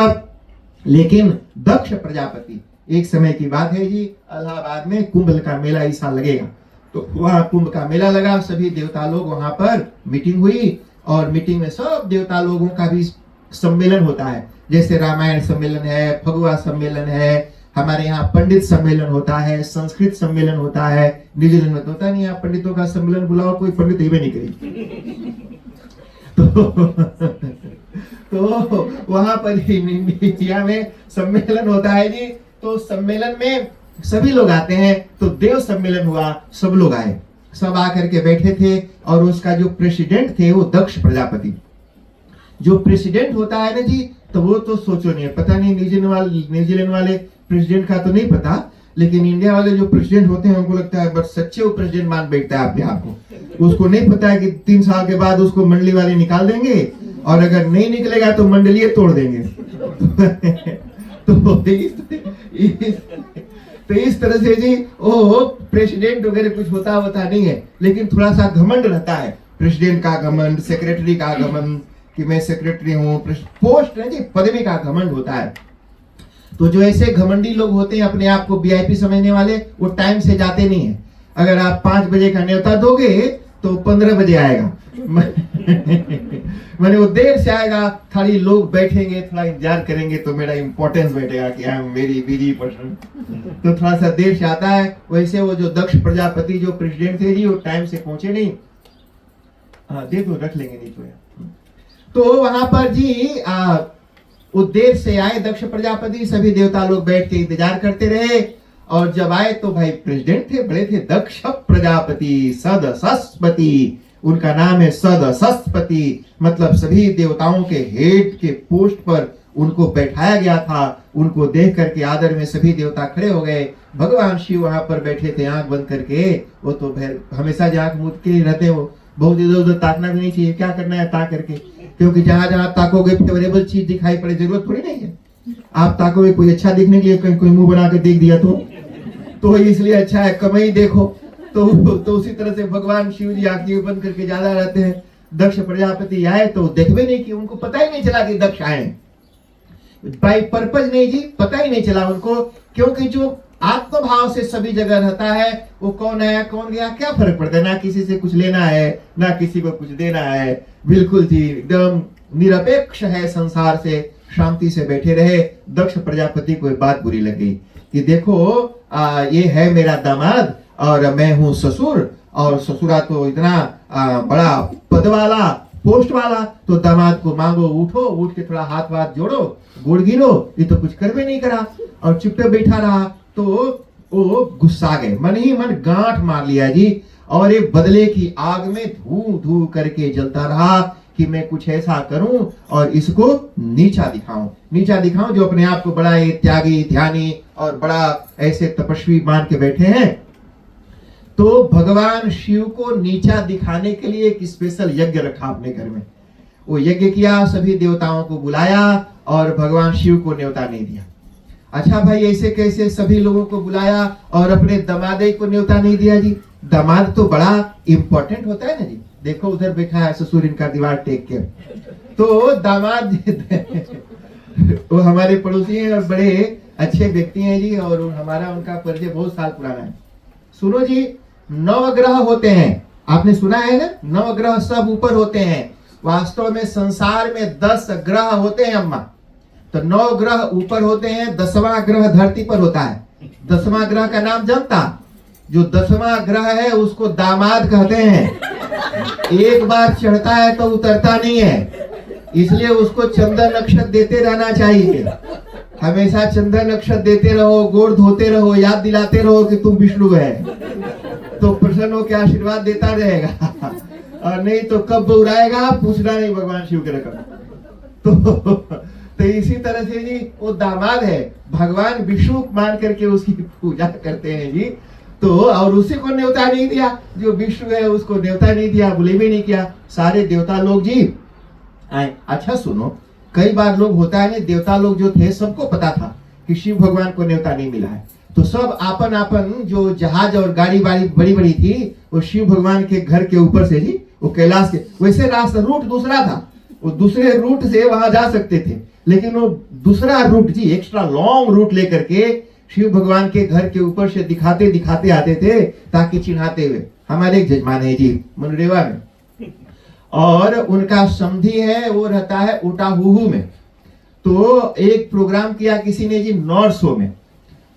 लेकिन दक्ष प्रजापति, एक समय की बात है जी, इलाहाबाद में कुंभ का मेला इस साल लगेगा। तो वहां कुंभ का मेला लगा, सभी देवता लोग वहां पर मीटिंग हुई और मीटिंग में सब देवता लोगों का भी सम्मेलन होता है। जैसे रामायण सम्मेलन है, फगुआ सम्मेलन है, हमारे यहाँ पंडित सम्मेलन होता है, संस्कृत सम्मेलन होता है। न्यूजीलैंड में तो होता नहीं, यहाँ पंडितों का सम्मेलन बुलाओ, कोई पंडित ही नहीं करी। तो वहां पर इंडिया में सम्मेलन होता है जी। तो सम्मेलन में सभी लोग आते हैं। तो देव सम्मेलन हुआ, सब लोग आए, सब आकर के बैठे थे। और उसका जो प्रेसिडेंट थे वो दक्ष प्रजापति। जो प्रेसिडेंट होता है ना जी, तो वो तो सोचो नहीं, पता नहीं न्यूजीलैंड वाले प्रेसिडेंट का तो नहीं पता, लेकिन इंडिया वाले जो प्रेसिडेंट होते हैं उनको लगता है बस सच्चे वो प्रेसिडेंट मान बैठता है अपने आप को। उसको नहीं पता है कि 3 साल के बाद उसको मंडली वाले निकाल देंगे और अगर नहीं निकलेगा तो मंडलीय तोड़ देंगे। तो इस तरह से जी वो प्रेसिडेंट वगैरह कुछ होता नहीं है, लेकिन थोड़ा सा घमंड रहता है। प्रेसिडेंट का घमंड, सेक्रेटरी का घमंड कि मैं सेक्रेटरी हूँ, पोस्ट है जी, पदवी का घमंड होता है। तो जो ऐसे घमंडी लोग होते हैं, अपने आप को वीआईपी समझने वाले, वो टाइम से जाते नहीं है। अगर आप 5 बजे का न्योता दोगे तो 15 बजे आएगा। मैंने वो देर से आएगा, खाली लोग बैठेंगे, थोड़ा इंतजार करेंगे तो मेरा इंपॉर्टेंस बैठेगा कि I am very busy person. तो थोड़ा सा देर से आता है। वैसे वो जो दक्ष प्रजापति जो प्रेसिडेंट थे जी, वो टाइम से पहुंचे नहीं। हाँ देखो, रख लेंगे नहीं तो वहां पर जी वो देर से आए दक्ष प्रजापति। सभी देवता लोग बैठ के इंतजार करते रहे। और जब आए तो भाई प्रेसिडेंट थे, बड़े थे, दक्ष प्रजापति सदसस्पति, उनका नाम है सदसस्पति। मतलब सभी देवताओं के हेड के पोस्ट पर उनको बैठाया गया था। उनको देख करके आदर में सभी देवता खड़े हो गए। भगवान शिव वहां पर बैठे थे आंख बंद करके। वो तो हमेशा आंख मूंद के रहते हो, बहुत इधर उधर ताकना भी नहीं चाहिए। क्या करना है ताक करके, क्योंकि जहां जहां ताकोगे फेवरेबल चीज दिखाई पड़े, जरूरत थोड़ी नहीं है। आप ताकोगे कोई अच्छा दिखने के लिए, कहीं कोई मुंह बना के देख दिया तो इसलिए अच्छा है कम ही देखो। तो उसी तरह से भगवान शिव जी आंखें बंद करके ज्यादा रहते हैं। दक्ष प्रजापति आए तो देखवे नहीं कि, उनको पता ही नहीं चला कि दक्ष आए। बाई पर्पज नहीं जी, पता ही नहीं चला उनको, क्योंकि जो आत्मभाव से सभी जगह रहता है, वो कौन आया कौन गया क्या फर्क पड़ता है। ना किसी से कुछ लेना है, ना किसी को कुछ देना है। बिल्कुल जी एकदम निरपेक्ष है, संसार से शांति से बैठे रहे। दक्ष प्रजापति को एक बात बुरी लग गई कि देखो ये है मेरा दामाद और मैं हूँ ससुर, और ससुरा तो इतना बड़ा पद वाला, पोस्ट वाला, तो दामाद को मांगो, उठ के थोड़ा हाथ वाथ जोड़ो, गुड़ गिरो। ये तो कुछ कर भी नहीं करा और चुपचाप बैठा रहा। तो वो गुस्सा गए, मन ही मन गांठ मार लिया जी। और एक बदले की आग में धू धू करके जलता रहा कि मैं कुछ ऐसा करूं और इसको नीचा दिखाऊं जो अपने आप को बड़ा त्यागी, ध्यानी और बड़ा ऐसे तपस्वी मान के बैठे हैं। तो भगवान शिव को नीचा दिखाने के लिए एक स्पेशल यज्ञ रखा अपने घर में। वो यज्ञ किया, सभी देवताओं को बुलाया और भगवान शिव को न्योता नहीं दिया। अच्छा भाई, ऐसे कैसे सभी लोगों को बुलाया और अपने दमादे को न्योता नहीं दिया जी? दामाद तो बड़ा इंपॉर्टेंट होता है ना जी। देखो उधर बैठा है ससुर, इनका दीवार टेक के। तो दामाद वो हमारे पड़ोसी हैं और बड़े अच्छे व्यक्ति हैं जी, और हमारा उनका परिचय बहुत साल पुराना है। सुनो जी, 9 ग्रह होते हैं, आपने सुना है ना, 9 ग्रह सब ऊपर होते हैं। वास्तव में संसार में 10 ग्रह होते हैं अम्मा। तो 9 ग्रह ऊपर होते हैं, 10वां ग्रह धरती पर होता है। 10वां ग्रह का नाम जानता? जो 10वां ग्रह है उसको दामाद कहते हैं। एक बार चढ़ता है तो उतरता नहीं है। इसलिए उसको चंदन अक्षत देते रहना चाहिए। हमेशा चंदन अक्षत देते रहो, गोड़ धोते रहो, याद दिलाते रहो कि तुम विष्णु है, तो प्रसन्न होकर आशीर्वाद देता रहेगा। और नहीं तो कब उड़ाएगा पूछना नहीं भगवान शिव के रकम। तो इसी तरह से जी वो दामाद है, भगवान विष्णु मान करके उसकी पूजा करते हैं जी। तो और उसी को न्योता नहीं दिया, जो विष्णु है उसको न्योता नहीं दिया, बुले भी नहीं किया। सारे देवता लोग जी आए। अच्छा सुनो, कई बार लोग होता है ना, देवता लोग जो थे सबको पता था कि शिव भगवान को न्योता नहीं मिला है, तो सब आपन आपन जो जहाज और गाड़ी वाड़ी बड़ी बड़ी थी वो शिव भगवान के घर के ऊपर से जी वो कैलाश के, वैसे रास्ता रूट दूसरा था, वो दूसरे रूट से वहां जा सकते थे, लेकिन वो दूसरा रूट जी एक्स्ट्रा लॉन्ग रूट लेकर के शिव भगवान के घर के ऊपर से दिखाते दिखाते आते थे, ताकि चिन्हाते हुए। हमारे एक जजमान है जी मनरेवा में, और उनका समधी है वो रहता है ओटाहुहू में। तो एक प्रोग्राम किया किसी ने जी नॉर्थ शो में,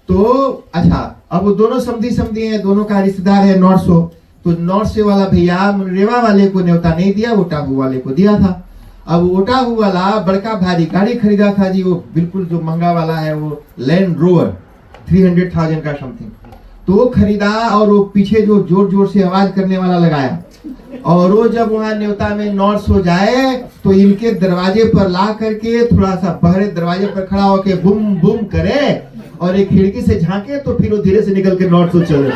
तो अच्छा अब वो दोनों समधी समधी हैं, दोनों का रिश्तेदार है नॉर्थ शो। तो नॉर्थ से वाला भैया मनरेवा वाले को न्योता नहीं दिया, ओटाहू वाले को दिया था। अब ओटाहू वाला बड़का भारी गाड़ी खरीदा था जी, वो बिल्कुल जो महंगा वाला है, वो लैंड रोवर 300,000 का समथिंग, तो वो खरीदा और वो पीछे जो जोर जोर से आवाज करने वाला लगाया। और वो जब वहां न्योता में नॉर्थ हो जाए तो इनके दरवाजे पर ला करके थोड़ा सा बहरे दरवाजे पर खड़ा होके बुम बुम करे और एक खिड़की से झांके, तो फिर वो धीरे से निकल के नॉर्थ चले।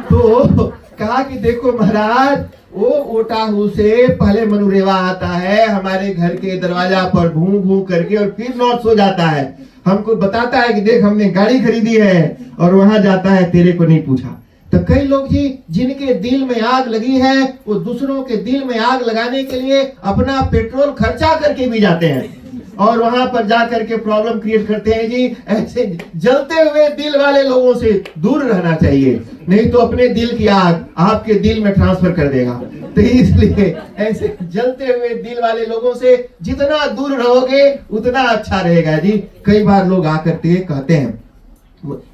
तो कहा कि देखो महाराज, वो ओटाहू से पहले मनुरेवा आता है, हमारे घर के दरवाजा पर भूं भूं करके और फिर नॉर्थ हो जाता है, हमको बताता है कि देख हमने गाड़ी खरीदी है, और वहां जाता है, तेरे को नहीं पूछा। तो कई लोग जी जिनके दिल में आग लगी है, वो दूसरों के दिल में आग लगाने के लिए अपना पेट्रोल खर्चा करके भी जाते हैं और वहां पर जाकर के प्रॉब्लम क्रिएट करते हैं जी। ऐसे जलते हुए दिल वाले लोगों से दूर रहना चाहिए, नहीं तो अपने दिल की आग आपके दिल में ट्रांसफर कर देगा। तो इसलिए ऐसे जलते हुए दिल वाले लोगों से जितना दूर रहोगे उतना अच्छा रहेगा जी। कई बार लोग आकर के कहते हैं,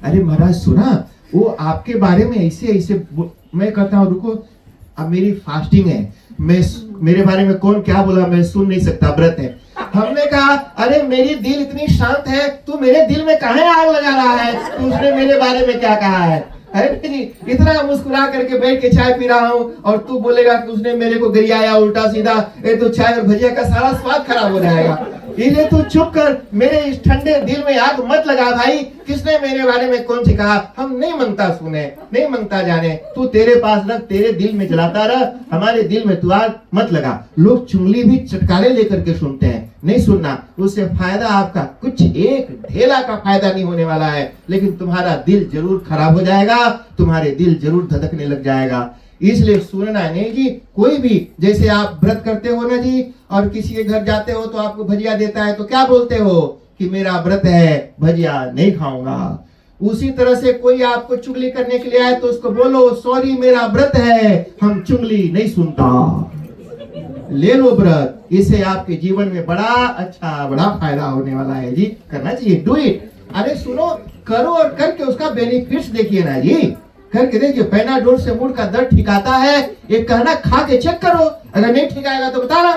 अरे महाराज सुना वो आपके बारे में ऐसे ऐसे, मैं कहता हूँ रुको, अब मेरी फास्टिंग है, मैं मेरे बारे में कौन क्या बोला मैं सुन नहीं सकता, व्रत है। हमने कहा अरे मेरी दिल इतनी शांत है, तू मेरे दिल में काहे आग लगा रहा है, तो उसने मेरे बारे में क्या कहा है? अरे जी इतना मुस्कुरा करके बैठ के चाय पी रहा हूँ और तू बोलेगा कि उसने मेरे को गरियाया उल्टा सीधा, ये तो चाय और भजिया का सारा स्वाद खराब हो जाएगा। इसलिए तू चुप कर, मेरे इस ठंडे दिल में आग मत लगा भाई। किसने मेरे बारे में कौन सी कहा? हम नहीं मांगता सुने, नहीं मांगता जाने, तू तेरे पास रख, तेरे दिल में जलाता रह, हमारे दिल में तू आग मत लगा। लोग चुंगली भी चटकारे लेकर के सुनते हैं, नहीं सुनना, उससे फायदा आपका कुछ एक ढेला का फायदा नहीं होने वाला है, लेकिन तुम्हारा दिल जरूर खराब हो जाएगा, तुम्हारे दिल जरूर धधकने लग जाएगा। इसलिए सुनना नहीं जी। कोई भी, जैसे आप व्रत करते हो ना जी, और किसी के घर जाते हो तो आपको भजिया देता है, तो क्या बोलते हो कि मेरा व्रत है, भजिया नहीं खाऊंगा। उसी तरह से कोई आपको चुगली करने के लिए आए तो उसको बोलो सॉरी मेरा व्रत है, हम चुगली नहीं सुनता, ले लो व्रत। इससे आपके जीवन में बड़ा अच्छा बड़ा फायदा होने वाला है जी। करना चाहिए, डू इट। अरे सुनो, करो और करके उसका बेनिफिट्स देखिए ना जी, करके देखिए। पैनाडोल से मूड का दर्द ठिकाता है, एक कहना खा के चेक करो, अगर नहीं ठिकाएगा तो बताना,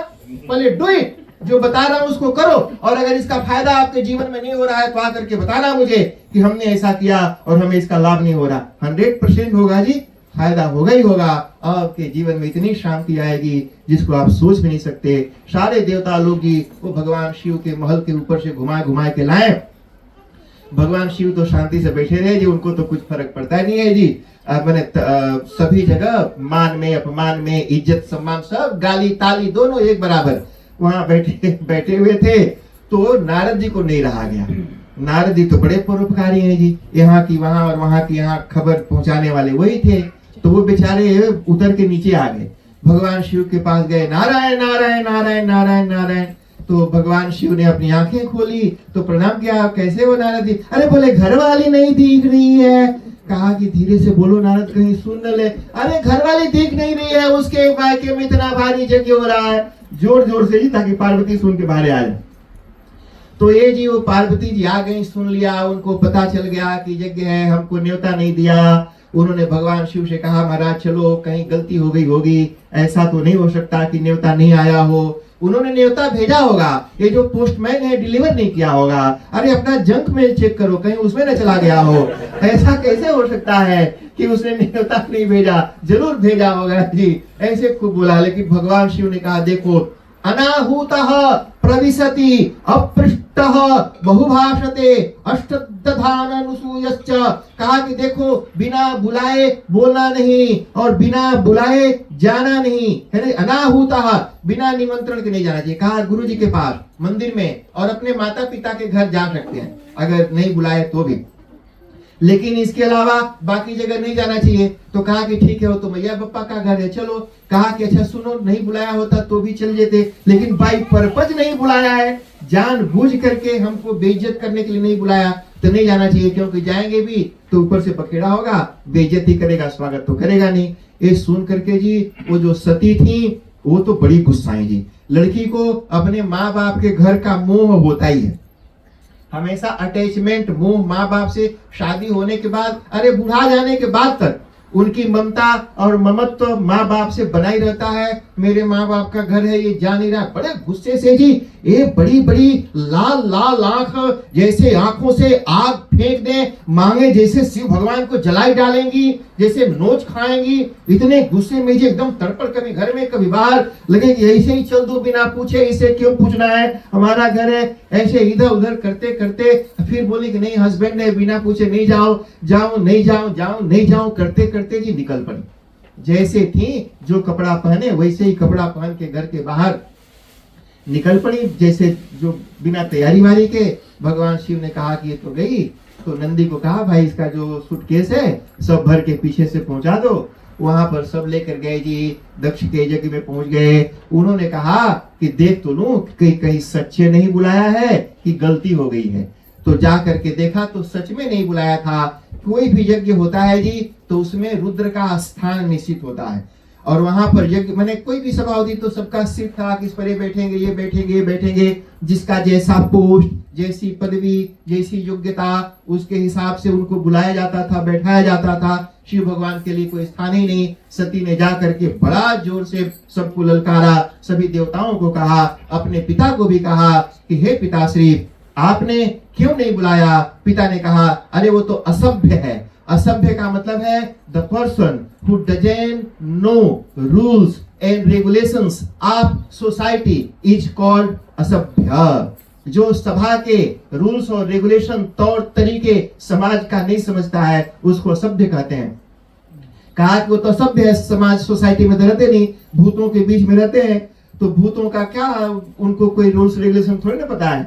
पहले डू इट, जो बता रहा हूं उसको करो, और अगर इसका फायदा आपके जीवन में नहीं हो रहा है तो आकर के बताना मुझे कि हमने ऐसा किया और हमें इसका लाभ नहीं हो रहा। 100% होगा जी, फायदा होगा ही होगा। आपके जीवन में इतनी शांति आएगी जिसको आप सोच भी नहीं सकते। सारे देवता लोग जी वो भगवान शिव के महल के ऊपर से घुमा घुमा के लाए। भगवान शिव तो शांति से बैठे रहे जी, उनको तो कुछ फर्क पड़ता नहीं है जी। मैंने सभी जगह मान में अपमान में इज्जत सम्मान सब गाली ताली दोनों एक बराबर वहां बैठे हुए थे। तो नारद जी को नहीं रहा गया। नारद जी तो बड़े परोपकारी हैं जी, यहाँ की वहां और वहां की यहाँ खबर पहुंचाने वाले वही थे। तो वो बेचारे उतर के नीचे आ गए, भगवान शिव के पास गए, नारायण नारायण नारायण नारायण नारायण। तो भगवान शिव ने अपनी आंखें खोली तो प्रणाम किया, कैसे हो नारद जी? अरे बोले घर वाली नहीं दिख रही है। कहा कि धीरे से बोलो नारद, कहीं सुन न ले। अरे घर वाली दिख नहीं रही है, उसके बायके में इतना भारी यज्ञ हो रहा है, जोर जोर से जी, ताकि पार्वती सुन के बाहर आ जाए। तो ये जी वो पार्वती जी आ गई, सुन लिया, उनको पता चल गया कि यज्ञ है, हमको न्योता नहीं दिया। उन्होंने भगवान शिव से कहा महाराज चलो, कहीं गलती हो गई होगी, ऐसा तो नहीं हो सकता कि न्योता नहीं आया हो। उन्होंने न्योता भेजा होगा, ये जो पोस्टमैन है डिलीवर नहीं किया होगा। अरे अपना जंक मेल चेक करो, कहीं उसमें न चला गया हो। ऐसा कैसे हो सकता है कि उसने न्योता नहीं भेजा? जरूर भेजा होगा जी। ऐसे खूब बोला, लेकिन भगवान शिव ने कहा देखो, अनाहूतः प्रविशति अपृष्टः बहुभाषते अष्टदधाननुसूयश्च। कहा कि देखो, बिना बुलाए बोलना नहीं और बिना बुलाए जाना नहीं है ना। अनाहूतः, बिना निमंत्रण के नहीं जाना चाहिए। कहा गुरु जी के पास मंदिर में और अपने माता पिता के घर जा सकते हैं अगर नहीं बुलाए तो भी, लेकिन इसके अलावा बाकी जगह नहीं जाना चाहिए। तो कहा कि ठीक है, वो तो मैया बप्पा का घर है, चलो। कहा कि अच्छा सुनो, नहीं बुलाया होता तो भी चल जेते, लेकिन बाई पर्पज नहीं बुलाया है, जानबूझ करके हमको बेइज्जत करने के लिए नहीं बुलाया, तो नहीं जाना चाहिए। क्योंकि जाएंगे भी तो ऊपर से पखेड़ा होगा, बेइज्जती करेगा, स्वागत तो करेगा नहीं। ये सुन करके जी वो जो सती थी वो तो बड़ी गुस्साई जी। लड़की को अपने माँ बाप के घर का मोह होता ही है, हमेशा अटैचमेंट, मोह माँ बाप से। शादी होने के बाद, अरे बुढ़ा जाने के बाद तक उनकी ममता और ममत्व माँ बाप से बना ही रहता है। मेरे माँ बाप का घर है, ये जा नहीं रहा, बड़े गुस्से से जी। ये बड़ी बड़ी लाल लाल आंख, जैसे आंखों से आग फेंक दे, मांगे जैसे शिव भगवान को जलाई डालेंगी, जैसे नोच खाएंगी। इतने गुस्से में जी एकदम तड़पड़, कभी घर में कभी बाहर, लगे कि ऐसे ही चल दो बिना पूछे, इसे क्यों पूछना है, हमारा घर है। ऐसे इधर उधर करते करते फिर बोली कि नहीं, हस्बैंड है, बिना पूछे नहीं जाओ, जाओ नहीं जाओ, जाओ नहीं जाओ करते करते जी निकल पड़ी। जैसे थी जो कपड़ा पहने वैसे ही कपड़ा पहन के घर के बाहर निकल पड़ी, जैसे जो बिना तैयारी वाली के। भगवान शिव ने कहा कि ये तो गई, तो नंदी को कहा भाई इसका जो सूटकेस है सब भर के पीछे से पहुंचा दो। वहां पर सब लेकर गए जी, दक्ष के यज्ञ में पहुंच गए। उन्होंने कहा कि देख तो लूं कहीं कहीं सच्चे नहीं बुलाया है कि गलती हो गई है। तो जा करके देखा तो सच में नहीं बुलाया था। कोई भी यज्ञ होता है जी तो उसमें रुद्र का स्थान निश्चित होता है, और वहां पर यज्ञ मैंने कोई भी सभा होती तो सबका सिर था कि इस पर ये बैठेंगे, ये बैठेंगे, ये बैठेंगे। जिसका जैसा पोस्ट, जैसी पदवी, जैसी योग्यता, उसके हिसाब से उनको बुलाया जाता था, बैठाया जाता था। शिव भगवान के लिए कोई स्थान ही नहीं। सती ने जा करके बड़ा जोर से सबको ललकारा, सभी देवताओं को कहा, अपने पिता को भी कहा कि हे पिताश्री, आपने क्यों नहीं बुलाया? पिता ने कहा अरे वो तो असभ्य है। असभ्य का मतलब है the person who doesn't know rules and regulations of society is called असभ्य। जो सभा के रूल्स और रेगुलेशन, तौर तरीके समाज का नहीं समझता है उसको असभ्य कहते हैं। कहा कि वो तो असभ्य है, समाज सोसाइटी में तो रहते नहीं, भूतों के बीच में रहते हैं, तो भूतों का क्या, उनको कोई रूल्स रेगुलेशन थोड़ी ना पता है,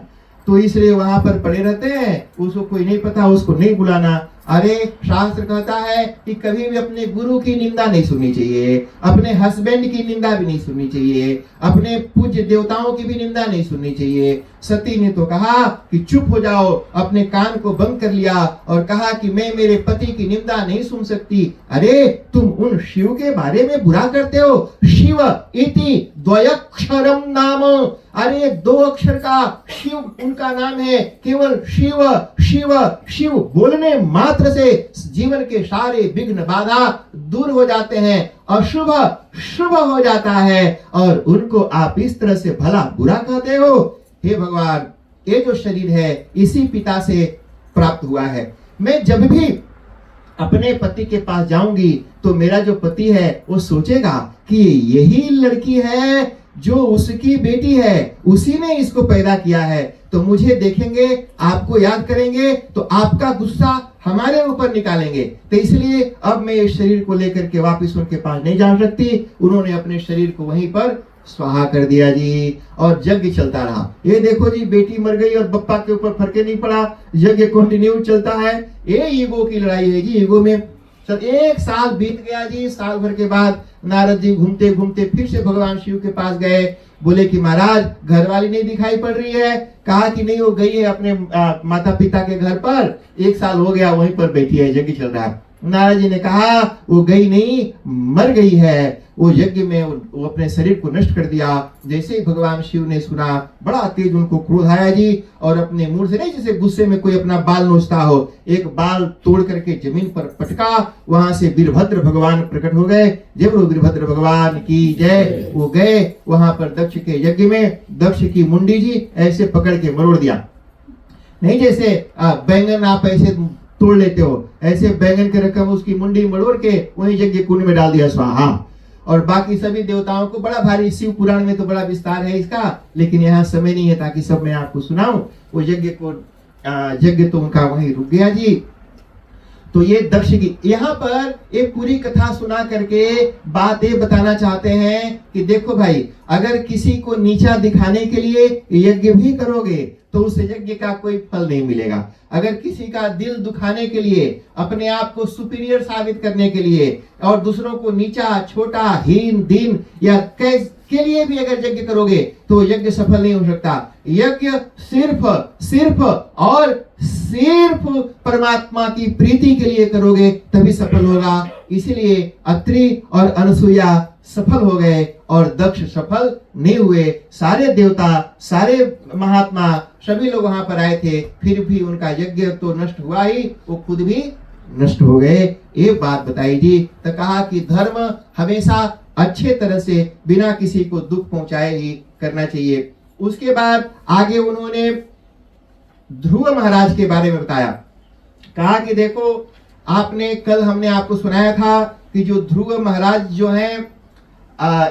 तो इसलिए वहां पर पड़े रहते हैं, उसको कोई नहीं पता, उसको नहीं बुलाना। अरे शास्त्र कहता है कि कभी भी अपने गुरु की निंदा नहीं सुननी चाहिए, अपने हस्बैंड की निंदा भी नहीं सुननी चाहिए, अपने पूज्य देवताओं की भी निंदा नहीं सुननी चाहिए। सती ने तो कहा कि चुप हो जाओ, अपने कान को बंद कर लिया और कहा कि मैं मेरे पति की निंदा नहीं सुन सकती। अरे तुम उन शिव के बारे में बुरा करते हो। शिव इति द्वयक्षरम नाम, अरे 2 अक्षर का शिव उनका नाम है। केवल शिव शिव शिव बोलने मात्र से जीवन के सारे विघ्न बाधा दूर हो जाते हैं, अशुभ शुभ हो जाता है, और उनको आप इस तरह से भला बुरा कहते हो। हे भगवान, ये जो शरीर है इसी पिता से प्राप्त हुआ है। मैं जब भी अपने पति के पास जाऊंगी तो मेरा जो पति है वो सोचेगा कि यही लड़की है जो उसकी बेटी है, उसी ने इसको पैदा किया है। तो मुझे देखेंगे, आपको याद करेंगे, तो आपका गुस्सा हमारे ऊपर निकालेंगे। तो इसलिए अब मैं इस शरीर को लेकर के वापस उनके पास नहीं जा सकती। उन्होंने अपने शरीर को वहीं पर स्वाहा कर दिया जी, और यज्ञ चलता रहा। ये देखो जी, बेटी मर गई और बप्पा के ऊपर फर्क नहीं पड़ा, यज्ञ कंटिन्यू चलता है। ये ईगो की लड़ाई है जी, ईगो में। सर 1 साल बीत गया जी। साल भर के बाद नारद जी घूमते घूमते फिर से भगवान शिव के पास गए। बोले कि महाराज, घरवाली नहीं दिखाई पड़ रही है। कहा कि नहीं, वो गई है अपने माता पिता के घर पर, 1 साल हो गया वहीं पर बैठी है, यज्ञ चल रहा है। नारद जी ने कहा वो गई नहीं, मर गई है। वो यज्ञ में वो अपने शरीर को नष्ट कर दिया। जैसे ही भगवान शिव ने सुना, बड़ा तेज उनको क्रोध आया जी, और अपने मुंह से नहीं, जैसे गुस्से में कोई अपना बाल नोचता हो, एक बाल तोड़ करके जमीन पर पटका। वहां से वीरभद्र भगवान प्रकट हो गए। जय बोलो वीरभद्र भगवान की जय। वो गए वहां पर दक्ष के यज्ञ में, दक्ष की मुंडी जी ऐसे पकड़ के मरोड़ दिया। नहीं जैसे बैंगन आप ऐसे तोड़ लेते हो, ऐसे बैंगन के रकम उसकी मुंडी मरोड़ के वही यज्ञ कुंड में डाल दिया, स्वाहा। और बाकी सभी देवताओं को बड़ा भारी, शिव पुराण में तो बड़ा विस्तार है इसका, लेकिन यहाँ समय नहीं है ताकि सब मैं आपको सुनाऊं। वो यज्ञ तो उनका वहीं रुक गया जी। तो ये दक्ष की यहाँ पर एक पूरी कथा सुना करके बात ये बताना चाहते हैं कि देखो भाई, अगर किसी को नीचा दिखाने के लिए यज्ञ भी करोगे तो उस यज्ञ का कोई फल नहीं मिलेगा। अगर किसी का दिल दुखाने के लिए, अपने आप को सुपीरियर साबित करने के लिए, और दूसरों को नीचा, छोटा, हीन, दीन या के लिए भी अगर यज्ञ करोगे तो यज्ञ सफल नहीं हो सकता। यज्ञ सिर्फ और सिर्फ परमात्मा की प्रीति के लिए करोगे तभी सफल होगा। इसीलिए अत्रि और अनसुईया सफल हो गए और दक्ष सफल नहीं हुए। सारे देवता, सारे महात्मा, सभी लोग वहां पर आए थे, फिर भी उनका यज्ञ तो नष्ट हुआ ही, वो खुद भी नष्ट हो गए। ये बात बताई जी। तो कहा कि धर्म हमेशा अच्छे तरह से बिना किसी को दुख पहुंचाए ही करना चाहिए। उसके बाद आगे उन्होंने ध्रुव महाराज के बारे में बताया। कहा कि देखो, आपने कल हमने आपको सुनाया था कि जो ध्रुव महाराज जो हैं,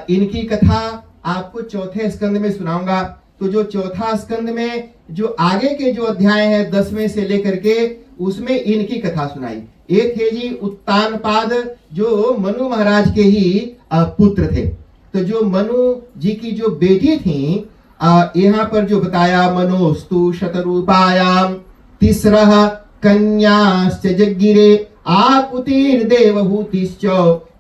इनकी कथा आपको चौथे स्कंद में सुनाऊंगा। तो जो चौथा स्कंद में जो आगे के जो अध्याय हैं 10वें से लेकर के, उसमें इनकी कथा सुनाई। एक थे जी उत्तानपाद, जो मनु महाराज के ही पुत्र थे। तो जो मनु जी की जो बेटी थी, यहाँ पर जो बताया, मनोस्तु शतरूपायाम तिस्रः कन्याश्च जज्ञिरे आकुतिर्देवहूतिश्च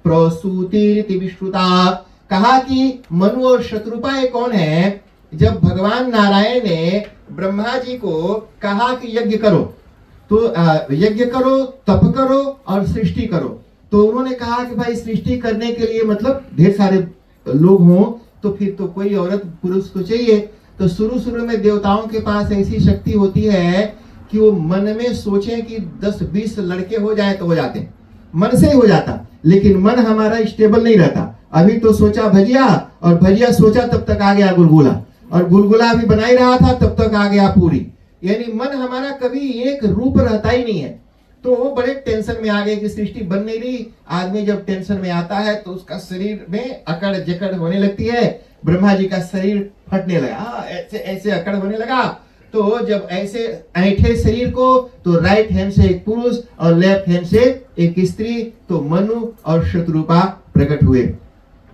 प्रसूतिरिति विश्रुता। कहा कि मनु और शतरूपा कौन है? जब भगवान नारायण ने ब्रह्मा जी को कहा कि यज्ञ करो, तो यज्ञ करो, तप करो और सृष्टि करो, तो उन्होंने कहा कि भाई सृष्टि करने के लिए मतलब ढेर सारे लोग हों, तो फिर तो कोई औरत पुरुष तो चाहिए। तो शुरू में देवताओं के पास ऐसी शक्ति होती है कि वो मन में सोचें कि 10-20 लड़के हो जाए तो हो जाते, मन से ही हो जाता, लेकिन मन हमारा स्टेबल नहीं रहता। अभी तो सोचा भजिया, और भजिया सोचा तब तक आ गया गुलगुला, और गुलगुला भी बना ही रहा था तब तक आ गया पूरी। यानी मन हमारा कभी एक रूप रहता ही नहीं है। तो वो बड़े टेंशन में आ गए कि सृष्टि बन नहीं रही। आदमी जब टेंशन में आता है तो उसका शरीर में अकड़ जकड़ होने लगती है। ब्रह्मा जी का शरीर फटने लगा, ऐसे ऐसे अकड़ होने लगा। तो जब ऐसे ऐठे शरीर को, तो राइट हैंड से एक पुरुष और लेफ्ट हैंड से एक स्त्री, तो मनु और शतरूपा प्रकट हुए।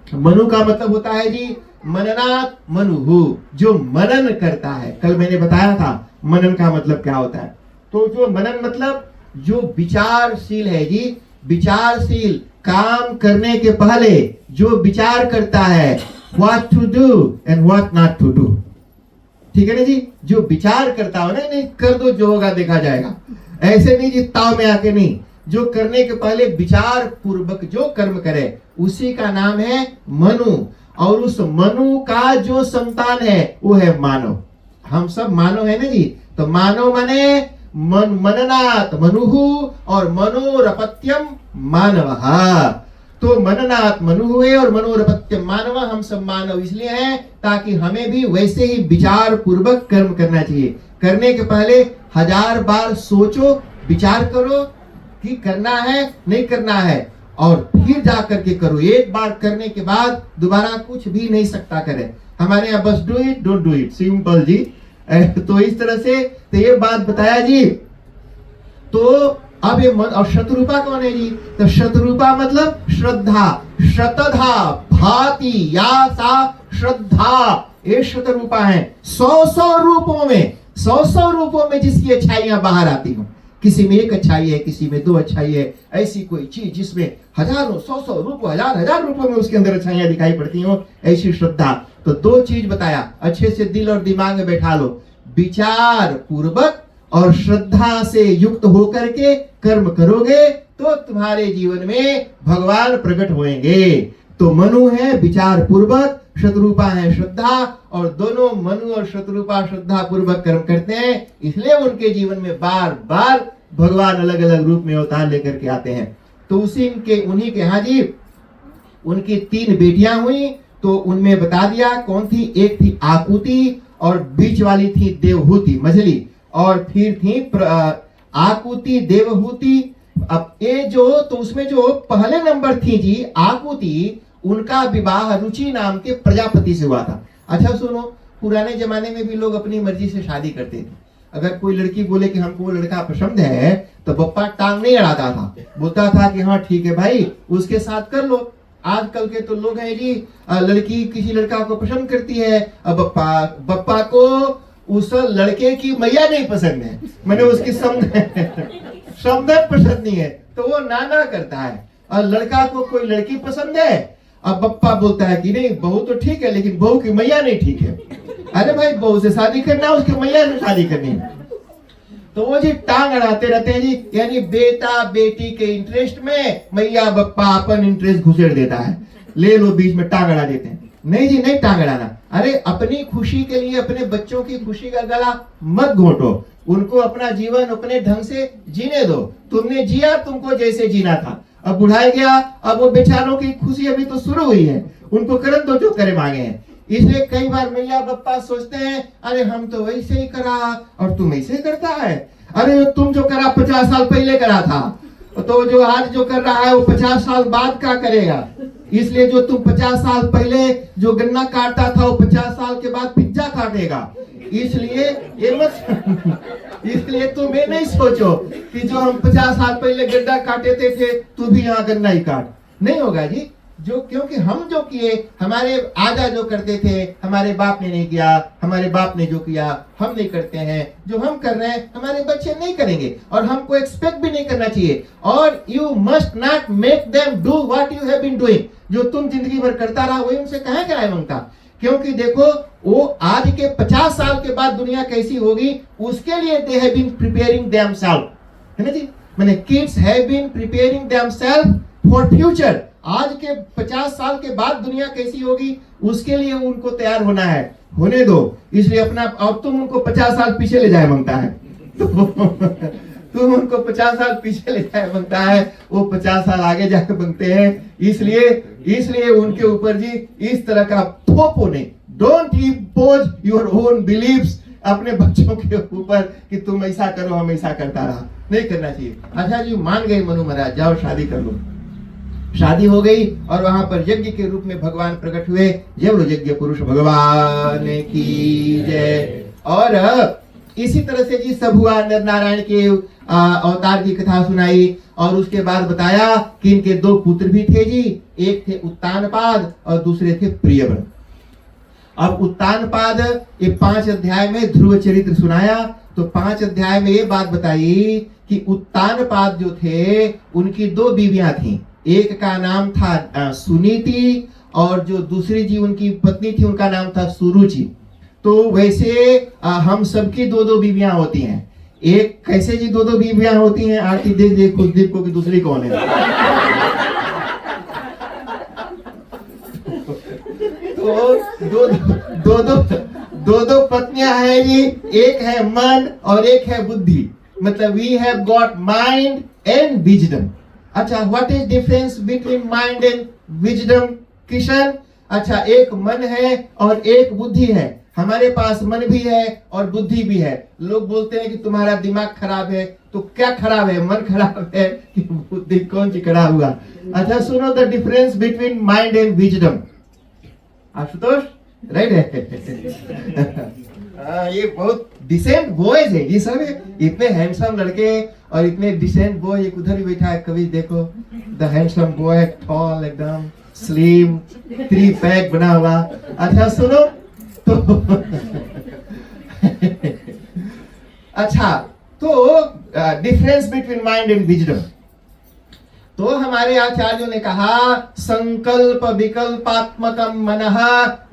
मनु का मतलब होता है जी मननात् मनुहु, जो मनन करता है। कल मैंने बताया था मनन का मतलब क्या होता है। तो जो मनन मतलब जो विचारशील है जी, विचारशील, काम करने के पहले जो विचार करता है, what to do and what not to do. ठीक है ना जी? जो विचार करता हो ना, नहीं कर दो जो होगा देखा जाएगा, ऐसे नहीं जी ताव में आके नहीं, जो करने के पहले विचार पूर्वक जो कर्म करे उसी का नाम है मनु। और उस मनु का जो संतान है वो है मानव। हम सब मानव है ना जी। तो मानव माने मननात् मनुहु और मनोरपत्यम मानवः। तो मननात् मनु हुए और मनोरपत्यम मानव, हम सब मानव इसलिए हैं ताकि हमें भी वैसे ही विचार पूर्वक कर्म करना चाहिए। करने के पहले 1000 बार सोचो, विचार करो कि करना है नहीं करना है, और फिर जा करके करो। एक बार करने के बाद दोबारा कुछ भी नहीं सकता करे। हमारे यहाँ बस do it don't do it, simple जी। तो इस तरह से तो ये बात बताया जी। तो अब ये मन, और शतरूपा कौन है जी? तो शतरूपा मतलब श्रद्धा, शतधा भाति या सा श्रद्धा, ये शतरूपा है। 100 रूपों में, 100 रूपों में जिसकी अच्छाइयां बाहर आती हो। किसी में एक अच्छाई है, किसी में 2 अच्छाई है। ऐसी कोई चीज जिसमें हजारों 100 रूपों, हजार रूपों में उसके अंदर अच्छाइयां दिखाई पड़ती हो, ऐसी श्रद्धा। तो 2 चीज बताया, अच्छे से दिल और दिमाग में बैठा लो। विचार पूर्वक और श्रद्धा से युक्त होकर के कर्म करोगे तो तुम्हारे जीवन में भगवान प्रकट होंगे। तो मनु है विचार पूर्वक, शत्रुपा है श्रद्धा, और दोनों मनु और शत्रुपा श्रद्धा पूर्वक कर्म करते हैं, इसलिए उनके जीवन में बार बार भगवान अलग अलग रूप में अवतार लेकर के आते हैं। तो उन्हीं के हाँ जी, उनकी 3 बेटियां हुई, तो उनमें बता दिया कौन थी। एक थी आकुति, और बीच वाली थी देवहूति मछली, और फिर थी आकुति देवहूति। अब ये तो उसमें जो पहले नंबर थी जी आकुति, उनका विवाह रुचि नाम के प्रजापति से हुआ था। अच्छा सुनो, पुराने जमाने में भी लोग अपनी मर्जी से शादी करते थे। अगर कोई लड़की बोले कि हमको वो लड़का पसंद है, तो बप्पा टांग नहीं अड़ाता था, बोलता था कि हाँ ठीक है भाई, उसके साथ कर लो। आजकल के तो लोग हैं जी, लड़की किसी लड़का को पसंद करती है, अब बप्पा को उस लड़के की मैया नहीं पसंद है, मैंने उसकी समधन पसंद नहीं है, तो वो नाना करता है। और लड़का को कोई लड़की पसंद है, अब बप्पा बोलता है कि नहीं बहू तो ठीक है, लेकिन बहू की मैया नहीं ठीक है। अरे भाई, बहू से शादी करना, उसकी मैया से शादी करनी है। तो वो जी टांग अड़ाते रहते हैं जी, यानी बेटा बेटी के इंटरेस्ट में मैया बप्पा अपन इंटरेस्ट घुसेड़ देता है, ले लो बीच में टांग अड़ा देते हैं। नहीं जी, नहीं टांग अड़ाना। अरे अपनी खुशी के लिए अपने बच्चों की खुशी का गला मत घोटो, उनको अपना जीवन अपने ढंग से जीने दो। तुमने जिया, तुमको जैसे जीना था, अब बुढ़ाई गया, अब वो बेचारों की खुशी अभी तो शुरू हुई है, उनको करन दो जो करे मांगे हैं। इसलिए कई बार मैया बप्पा सोचते हैं, अरे हम तो वैसे ही करा और तुम ऐसे करता है। अरे तुम जो करा 50 साल पहले करा था, तो जो आज जो कर रहा है वो 50 साल बाद क्या करेगा। इसलिए जो तुम 50 साल पहले जो गन्ना काटता था, वो 50 साल के बाद पिज्जा काटेगा। इसलिए ये मत इसलिए तुम ये नहीं सोचो कि जो हम 50 साल पहले गन्ना काटे थे तू भी यहाँ गन्ना ही काट, नहीं होगा जी। जो क्योंकि हम जो किए, हमारे आजा जो करते थे, हमारे बाप ने नहीं किया, हमारे बाप ने जो किया हम नहीं करते हैं, जो हम कर रहे हैं हमारे बच्चे नहीं करेंगे, और हमको एक्सपेक्ट भी नहीं करना चाहिए। और you must not make them do what you have been doing. जो तुम जिंदगी भर करता रहा वही उनसे कहाँ कराए मांगता। क्योंकि देखो, वो आज के 50 साल के बाद दुनिया कैसी होगी, उसके लिए they have been preparing themselves, है ना जी। माने kids have been preparing themselves for future. आज के 50 साल के बाद दुनिया कैसी होगी, उसके लिए उनको तैयार होना है, होने दो। इसलिए अपना, और तुम उनको 50 साल पीछे ले जाए मांगता है तुम उनको 50 साल पीछे ले जाए मांगता है, वो 50 साल आगे जाके मांगते हैं। इसलिए उनके ऊपर जी इस तरह का थोपो नहीं। Don't impose your own believes अपने बच्चों के ऊपर कि तुम ऐसा करो हम ऐसा करता रहा, नहीं करना चाहिए। अच्छा जी, मान गए मनु महाराज, जाओ शादी कर लो। शादी हो गई, और वहां पर यज्ञ के रूप में भगवान प्रकट हुए। जय बोलो यज्ञ पुरुष भगवान की जय। और इसी तरह से जी सब हुआ, नर नारायण के अवतार की कथा सुनाई, और उसके बाद बताया कि इनके 2 पुत्र भी थे जी, एक थे उत्तानपाद और दूसरे थे प्रियव्रत। अब उत्तानपाद ये 5 अध्याय में ध्रुव चरित्र सुनाया। तो 5 अध्याय में ये बात बताई कि उत्तानपाद जो थे, उनकी 2 बीवियां थीं। एक का नाम था सुनीति, और जो दूसरी जी उनकी पत्नी थी उनका नाम था सुरुचि। तो वैसे हम सबकी 2-2 बीवियां होती हैं। एक कैसे जी 2-2 बीवियां होती हैं, आरती देख कुलदीप को कि दूसरी कौन है। तो दो पत्नियां हैं जी, एक है मन और एक है बुद्धि। मतलब we have got mind and wisdom. अच्छा, what is difference between mind and wisdom Kishan? अच्छा, एक मन है और एक बुद्धि है। हमारे पास मन भी है और बुद्धि भी है। लोग बोलते हैं कि तुम्हारा दिमाग खराब है, तो क्या खराब है, मन खराब है कि बुद्धि, कौन सी खराब हुआ? अच्छा सुनो, the difference between mind and wisdom. Ashutosh right है। ये बहुत डिसेंट बॉयज है ये सब, इतने हैंडसम लड़के और इतने डिसेंट बॉय। एक उधर ही बैठा है, कभी देखो द हैंडसम बॉय, टॉल एकदम, स्लिम, 3 पैक बना हुआ। अच्छा सुनो तो अच्छा, तो difference between mind and wisdom. तो हमारे आचार्यों ने कहा, संकल्प विकल्पात्मकम मनः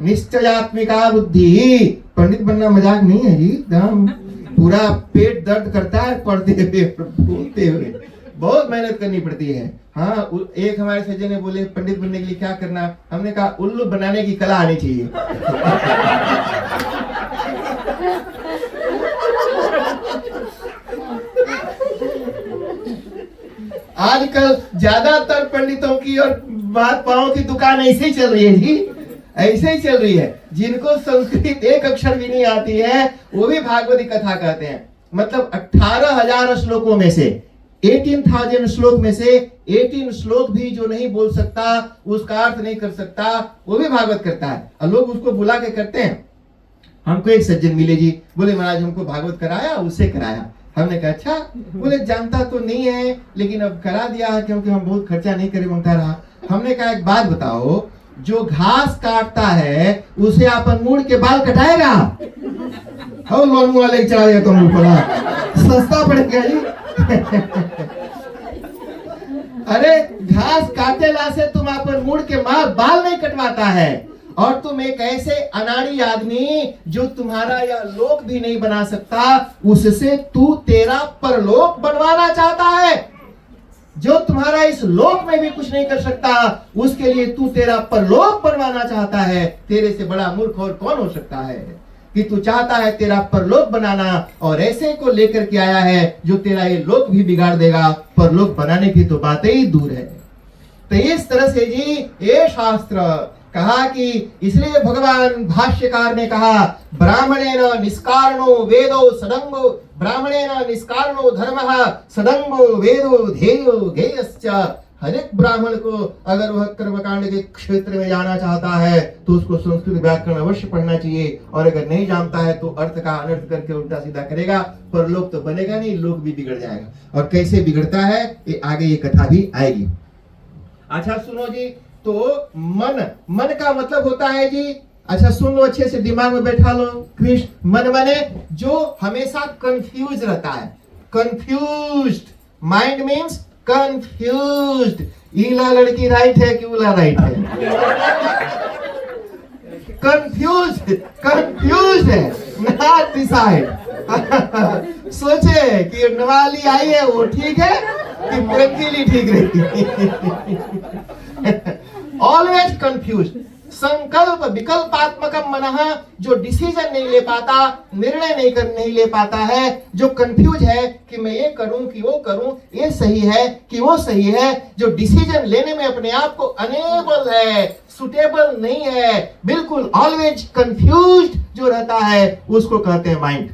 निश्चयात्मिका बुद्धि। पंडित बनना मजाक नहीं है जी, एकदम पूरा पेट दर्द करता है पढ़ते हुए बोलते हुए। बहुत मेहनत करनी पड़ती है। हाँ, एक हमारे सज्जन ने बोले पंडित बनने के लिए क्या करना, हमने कहा उल्लू बनाने की कला आनी चाहिए। आजकल ज्यादातर पंडितों की और बात पाओ की दुकान ऐसे ही चल रही है जी, ऐसे ही चल रही है। जिनको संस्कृत एक अक्षर भी नहीं आती है वो भी भागवती कथा कहते हैं। मतलब 18,000 श्लोकों में से 18,000 श्लोक में से 18 श्लोक भी जो नहीं बोल सकता, उसका अर्थ नहीं कर सकता, वो भी भागवत करता है और लोग उसको बुला के करते हैं। हमको एक सज्जन मिले जी, बोले महाराज हमको भागवत कराया, उससे कराया। हमने कहा अच्छा, बोले जानता तो नहीं है लेकिन अब करा दिया है क्योंकि हम बहुत खर्चा नहीं करे मांगता रहा। हमने कहा एक बात बताओ, जो घास काटता है उसे अपन मुड़ के बाल कटाएगा? हम लोन वाले चला गया तुम ऊपर, सस्ता पड़ेगा जी। अरे घास काटेला से तुम अपन मुड़ के बाल नहीं कटवाता है, और तुम एक ऐसे अनाड़ी आदमी जो तुम्हारा यह लोक भी नहीं बना सकता, उससे तू तेरा परलोक बनवाना चाहता है। जो तुम्हारा इस लोक में भी कुछ नहीं कर सकता, उसके लिए तू तेरा परलोक बनवाना चाहता है। तेरे से बड़ा मूर्ख और कौन हो सकता है कि तू चाहता है तेरा परलोक बनाना, और ऐसे को लेकर के आया है जो तेरा ये लोक भी बिगाड़ देगा। परलोक बनाने की तो बातें ही दूर है। तो इस तरह से जी ये शास्त्र कहा कि इसलिए भगवान भाष्यकार ने कहा ब्राह्मणेन निष्कारणो वेदो सदंगो, ब्राह्मणेन निष्कारणो धर्मः सदंगो वेदो ध्येयो ज्ञेयश्च। हर एक ब्राह्मण को अगर वह कर्मकांड के क्षेत्र में जाना चाहता है तो उसको संस्कृत व्याकरण अवश्य पढ़ना चाहिए, और अगर नहीं जानता है तो अर्थ का अनर्थ करके उल्टा सीधा करेगा, पर लोक तो बनेगा नहीं, लोक भी बिगड़ जाएगा। और कैसे बिगड़ता है ये आगे ये कथा भी आएगी। अच्छा सुनो जी, तो मन का मतलब होता है जी, अच्छा सुन लो अच्छे से, दिमाग में बैठा लो। कृष्ण मन माने जो हमेशा कंफ्यूज रहता है। Confused mind means confused. Ila लड़की राइट है कि उला राइट है? कंफ्यूज्ड है, नॉट डिसाइड। सोचे कि नवाली आई है वो ठीक है कि पुरनकीली ठीक रहेगी। Always confuse. संकल्प विकल्पात्मकम मनः, जो डिसीजन नहीं ले पाता, निर्णय नहीं ले पाता है, जो कंफ्यूज है कि मैं ये करूं कि वो करूं, ये सही है कि वो सही है, जो डिसीजन लेने में अपने आप को अनेबल है, सुटेबल नहीं है, बिल्कुल ऑलवेज कंफ्यूज्ड जो रहता है, उसको कहते हैं माइंड।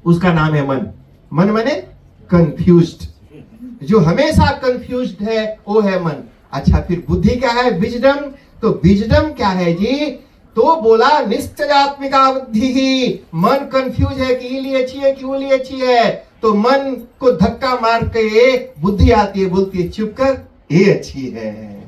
उसका नाम है मन। मन माने कंफ्यूज्ड, जो हमेशा कंफ्यूज्ड है वो है मन। अच्छा फिर बुद्धि क्या है? विजडम। तो विजडम क्या है जी? तो बोला निश्चयात्मिका बुद्धि ही। मन कंफ्यूज है कि ये लिए अच्छी है कि वो लिए अच्छी है, तो मन को धक्का मार के बुद्धि आती है, बोलती है चुप कर, ये अच्छी है।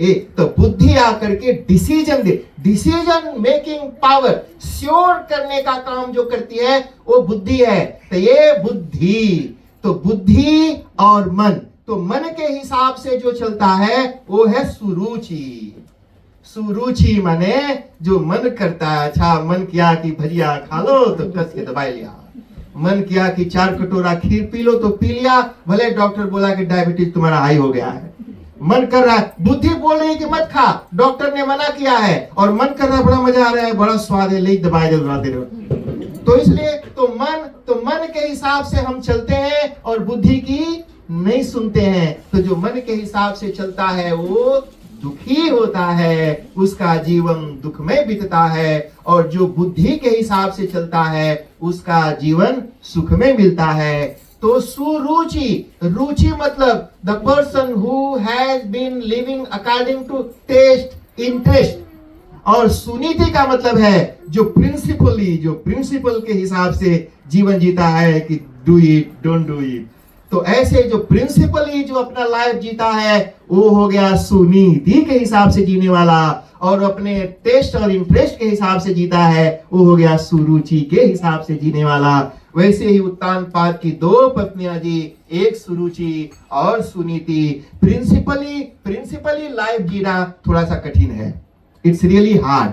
एक तो बुद्धि आकर के डिसीजन दे, डिसीजन मेकिंग पावर, श्योर करने का काम जो करती है वो बुद्धि है। तो ये बुद्धि, तो बुद्धि और मन, तो मन के हिसाब से जो चलता है वो है सुरुचि। सुरुचि माने जो मन करता है। अच्छा मन किया कि भजिया खा लो तो कस के दबाई लिया, मन किया कि 4 कटोरा खीर पी लो तो पी लिया, भले डॉक्टर बोला कि डायबिटीज तुम्हारा हाई हो गया है। मन कर रहा है, बुद्धि बोल रही है कि मत खा, डॉक्टर ने मना किया है, और मन कर रहा है बड़ा मजा आ रहा है, बड़ा स्वाद है, ले दबाई दे रहे। तो इसलिए तो मन के हिसाब से हम चलते हैं और बुद्धि की नहीं सुनते हैं। तो जो मन के हिसाब से चलता है वो दुखी होता है, उसका जीवन दुख में बीतता है, और जो बुद्धि के हिसाब से चलता है उसका जीवन सुख में मिलता है। तो सुरुचि, रुचि मतलब the person who has been living according to taste, interest. और सुनीति का मतलब है जो प्रिंसिपली, जो प्रिंसिपल के हिसाब से जीवन जीता है कि do it don't do it. तो ऐसे जो प्रिंसिपली जो अपना लाइफ जीता है वो हो गया सुनीति के हिसाब से जीने वाला, और अपने टेस्ट और इंटरेस्ट के हिसाब से जीता है वो हो गया सुरुचि के हिसाब से जीने वाला। वैसे ही उत्तानपाद की 2 पत्नियां जी, एक सुरुचि और सुनीति। प्रिंसिपली लाइफ जीना थोड़ा सा कठिन है, इट्स रियली हार्ड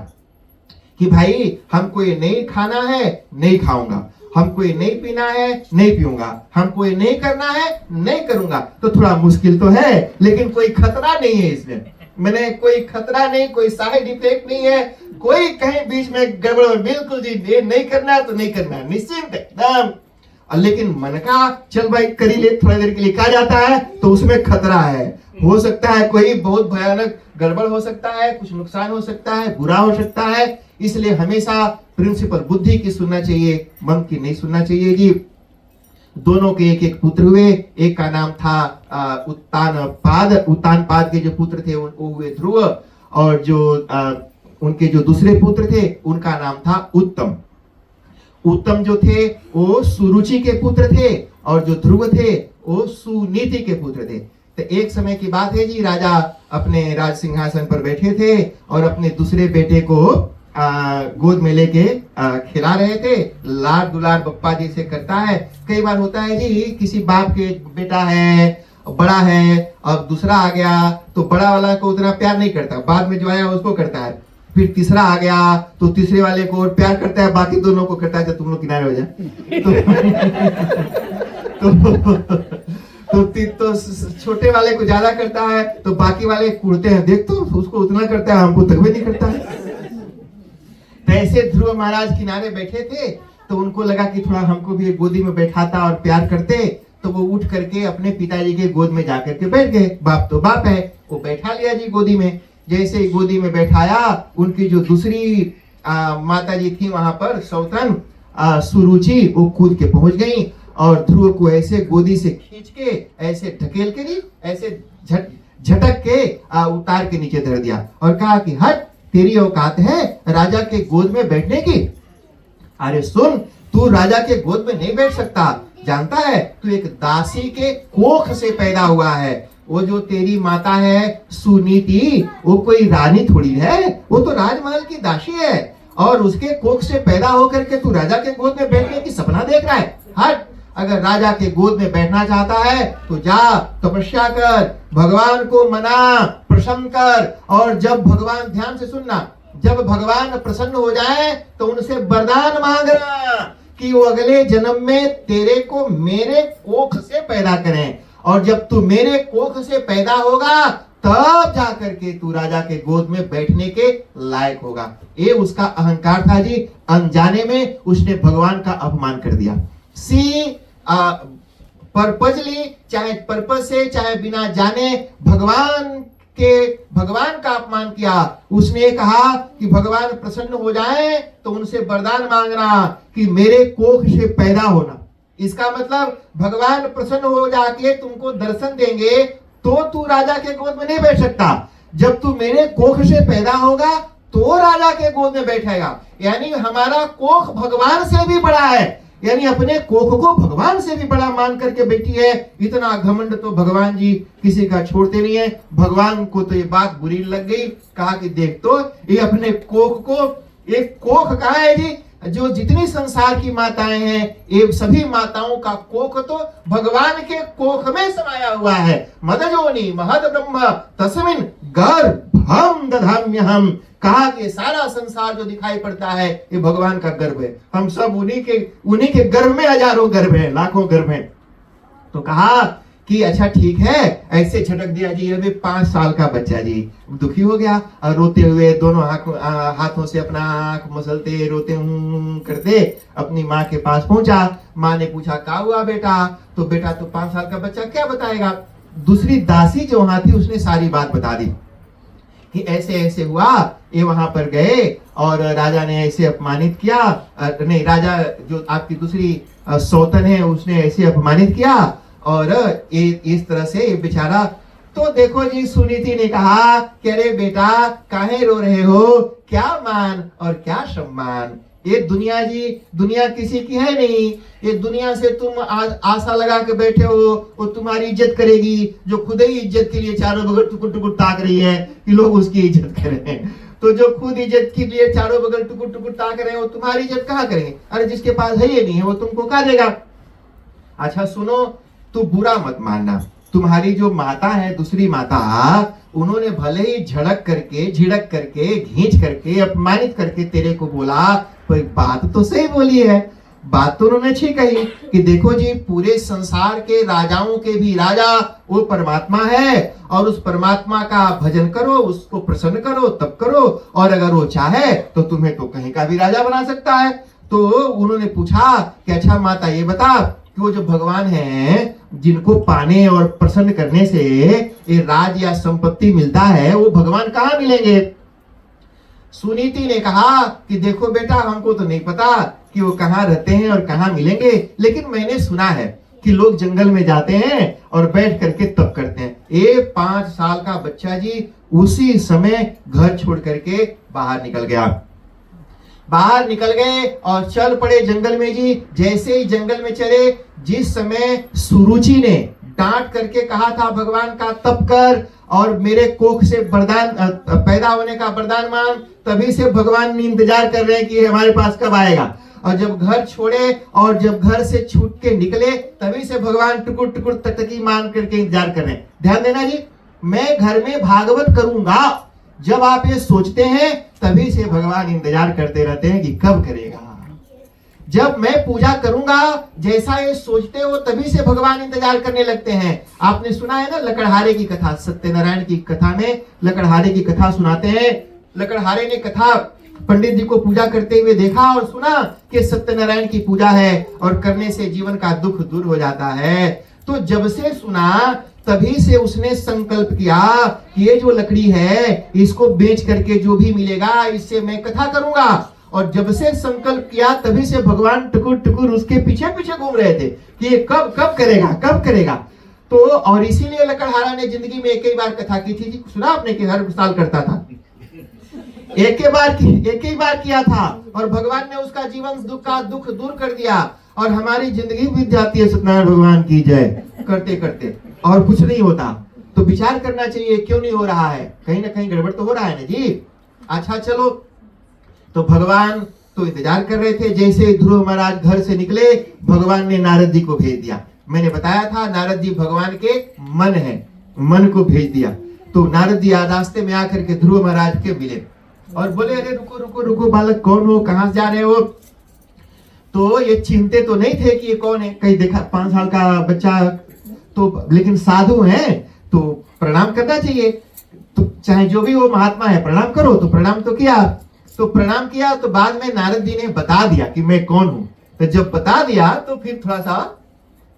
कि भाई हमको ये नहीं खाना है, नहीं खाऊंगा, हमको ये नहीं पीना है, नहीं पीऊंगा, हमको ये नहीं करना है, नहीं करूंगा। तो थोड़ा मुश्किल तो है, लेकिन कोई खतरा नहीं है इसमें। मैंने कोई खतरा नहीं, कोई साइड इफेक्ट नहीं है, कोई कहीं बीच में गड़बड़, बिल्कुल जी ये नहीं करना है तो नहीं करना है, निश्चिंत एकदम। लेकिन मन का चल भाई करी ले, थोड़ी देर के लिए कहा जाता है तो उसमें खतरा है। हो सकता है कोई बहुत भयानक गड़बड़ हो सकता है, कुछ नुकसान हो सकता है, बुरा हो सकता है। इसलिए हमेशा प्रिंसिपल बुद्धि की सुनना चाहिए, मन की नहीं सुनना चाहिए जी। दोनों के एक एक पुत्र हुए। एक का नाम था उत्तानपाद के जो पुत्र थे वो हुए ध्रुव, और जो उनके जो दूसरे पुत्र थे उनका नाम था उत्तम। उत्तम जो थे वो सुरुचि के पुत्र थे, और जो ध्रुव थे वो सुनीति के पुत्र थे। तो एक समय की बात है जी, राजा अपने राज सिंहासन पर बैठे थे और अपने दूसरे बेटे को गोद में लेके खिला रहे थे। लाड दुलार बप्पा जी से करता है। कई बार होता है जी, किसी बाप के बेटा है, बड़ा है, अब दूसरा आ गया तो बड़ा वाला को उतना प्यार नहीं करता, बाद में जो आया उसको करता है। फिर तीसरा आ गया तो तीसरे वाले को और प्यार करता है, बाकी दोनों को करता है जब तुम लोग किनारे हो जाए तो छोटे वाले को ज्यादा करता है तो बाकी वाले कूदते हैं, देख तो उसको उतना करता है, हमको तक भी नहीं करता है। तो ऐसे ध्रुव महाराज किनारे बैठे थे, तो उनको लगा कि थोड़ा हमको भी गोदी में बैठाता और प्यार करते। तो वो उठ करके अपने पिताजी के गोद में जाकर के बैठ गए। बाप तो बाप है, वो बैठा लिया जी गोदी में। जैसे ही गोदी में बैठाया, उनकी जो दूसरी माता जी थी वहां पर सौतन सुरुचि, वो कूद के पहुंच गई और ध्रुव को ऐसे गोदी से खींच के ऐसे ढकेल के जी ऐसे झटक के उतार के नीचे धर दिया और कहा कि हट, तेरी औकात है राजा के गोद में बैठने की? अरे सुन, तू राजा के गोद में नहीं बैठ सकता, जानता है तू एक दासी के कोख से पैदा हुआ है। वो जो तेरी माता है सुनीति, वो कोई रानी थोड़ी है, वो तो राजमहल की दासी है, और उसके कोख से पैदा होकर के तू राजा के गोद में बैठने की सपना देख रहा है। हट, अगर राजा के गोद में बैठना चाहता है तो जा तपस्या कर, भगवान को मना, प्रसन्न कर, और जब भगवान, ध्यान से सुनना, जब भगवान प्रसन्न हो जाए तो उनसे वरदान मांगना कि वो अगले जन्म में तेरे को मेरे कोख से पैदा करें, और जब तू मेरे कोख से पैदा होगा तब जाकर के तू राजा के गोद में बैठने के लायक होगा। ये उसका अहंकार था जी। अनजाने में उसने भगवान का अपमान कर दिया। पर्पजली, चाहे पर्पज से चाहे बिना जाने, भगवान का अपमान किया। उसने कहा कि भगवान प्रसन्न हो जाए तो उनसे वरदान मांगना कि मेरे कोख से पैदा होना। इसका मतलब भगवान प्रसन्न हो जाके तुमको दर्शन देंगे तो तू राजा के गोद में नहीं बैठ सकता। जब तू मेरे कोख से पैदा होगा तो राजा के गोद में बैठेगा। यानी हमारा कोख भगवान से भी बड़ा है, यानी अपने कोख को भगवान से भी बड़ा मान करके बैठी है। इतना घमंड तो भगवान जी किसी का छोड़ते नहीं है। भगवान को तो ये बात बुरी लग गई, कहा कि देख तो ये अपने कोख को, एक कोख कहा है जी, जो जितनी संसार की माताएं हैं ये सभी माताओं का कोख तो भगवान के कोख में समाया हुआ है। मदजोनि महद ब्रह्म तस्मिन् गर्भं दधाम्यहम्। कहा कि सारा संसार जो दिखाई पड़ता है ये भगवान का गर्भ है। हम सब उन्हीं के गर्भ में, हजारों गर्भ है, लाखों गर्भ है। तो कहा कि अच्छा ठीक है, ऐसे झटक दिया जी। अभी 5 साल का बच्चा जी दुखी हो गया और रोते हुए दोनों हाथों से अपना आंख मसलते, रोते करते अपनी माँ के पास पहुंचा। माँ ने पूछा क्या हुआ बेटा? तो बेटा तो 5 साल का बच्चा क्या बताएगा। दूसरी दासी जो वहां थी उसने सारी बात बता दी कि ऐसे ऐसे हुआ, ये वहां पर गए और राजा ने ऐसे अपमानित किया। नहीं, राजा जो आपकी दूसरी सौतन है उसने ऐसे अपमानित किया, और इस तरह से ये बेचारा। तो देखो जी, सुनीति ने कहा कि अरे बेटा काहे रो रहे हो, क्या मान और क्या सम्मान। ये दुनिया जी, दुनिया किसी की है नहीं। ये दुनिया से तुम आशा लगा के बैठे हो वो तुम्हारी इज्जत करेगी, जो खुद ही इज्जत के लिए चारों बगल टुकुर टुकुर ताक रही है कि लोग उसकी इज्जत करें। तो जो खुद इज्जत के लिए चारों बगल टुकुर टुकुर ताक रहे हैं वो तुम्हारी इज्जत कहाँ करेंगे? अरे जिसके पास है ये नहीं है वो तुमको क्या देगा। अच्छा सुनो, तो बुरा मत मानना। तुम्हारी जो माता है, दूसरी माता, उन्होंने भले ही झड़क करके, झिड़क करके, घींच करके, अपमानित करके तेरे को बोला, पर बात तो सही बोली है। बात तो उन्होंने अच्छी कही कि देखो जी, पूरे संसार के राजाओं के भी राजा वो परमात्मा है, और उस परमात्मा का भजन करो, उसको प्रसन्न करो, तब करो, और अगर वो चाहे तो तुम्हें तो कहीं का भी राजा बना सकता है। तो उन्होंने पूछा कि अच्छा माता ये बता कि वो जो भगवान है जिनको पाने और प्रसन्न करने से ये राज या संपत्ति मिलता है, वो भगवान कहाँ मिलेंगे? सुनीति ने कहा कि देखो बेटा, हमको तो नहीं पता कि वो कहाँ रहते हैं और कहाँ मिलेंगे, लेकिन मैंने सुना है कि लोग जंगल में जाते हैं और बैठ करके तप करते हैं। ये 5 साल का बच्चा जी उसी समय घर छोड़ करके बाहर निकल गया। बाहर निकल गए और चल पड़े जंगल में जी। जैसे ही जंगल में चले, जिस समय सुरुचि ने डांट करके कहा था भगवान का तप कर और मेरे कोख से वरदान पैदा होने का वरदान मांग, तभी से भगवान इंतजार कर रहे हैं कि हमारे पास कब आएगा। और जब घर छोड़े और जब घर से छूट के निकले, तभी से भगवान टुकुर टुकुर तकतकी मान करके इंतजार कर रहे हैं। ध्यान देना जी, मैं घर में भागवत करूंगा, जब आप ये सोचते हैं तभी से भगवान इंतजार करते रहते हैं कि कब करेगा। जब मैं पूजा करूंगा, जैसा ये सोचते हो, तभी से भगवान इंतजार करने लगते हैं। आपने सुना है ना लकड़हारे की कथा, सत्यनारायण की कथा में लकड़हारे की कथा सुनाते हैं। लकड़हारे ने कथा पंडित जी को पूजा करते हुए देखा और सुना कि सत्यनारायण की पूजा है और करने से जीवन का दुख दूर हो जाता है। तो जब से सुना, तभी से उसने संकल्प किया कि ये जो लकड़ी है इसको बेच करके जो भी मिलेगा इससे मैं कथा करूंगा। और जब से संकल्प किया, तभी से भगवान टुकुर टुकुर उसके पीछे पीछे घूम रहे थे कि ये कब कब करेगा, कब करेगा। तो और इसीलिए लकड़हारा ने जिंदगी में एक ही बार कथा की थी। सुना आपने कि हर साल करता था, एक ही बार किया था, और भगवान ने उसका जीवन का दुख दूर कर दिया। और हमारी जिंदगी बीत जाती है सत्यनारायण भगवान की जय करते करते, और कुछ नहीं होता। तो विचार करना चाहिए क्यों नहीं हो रहा है, कहीं ना कहीं गड़बड़ तो हो रहा है ना जी। अच्छा चलो, तो भगवान तो इंतजार कर रहे थे। जैसे ध्रुव महाराज घर से निकले, भगवान ने नारद जी को भेज दिया। मैंने बताया था नारद जी भगवान के मन है, मन को भेज दिया। तो नारद जी रास्ते में आकर के ध्रुव महाराज के मिले और बोले, अरे रुको रुको रुको बालक, कौन हो, कहां जा रहे हो? तो ये चिंते तो नहीं थे कि ये कौन है, कहीं देखा 5 साल का बच्चा तो, लेकिन साधु है तो प्रणाम करना चाहिए। तो चाहे जो भी वो महात्मा है, प्रणाम करो। तो प्रणाम तो किया, तो बाद में नारद जी ने बता दिया कि मैं कौन हूं। तो जब बता दिया तो फिर थोड़ा सा,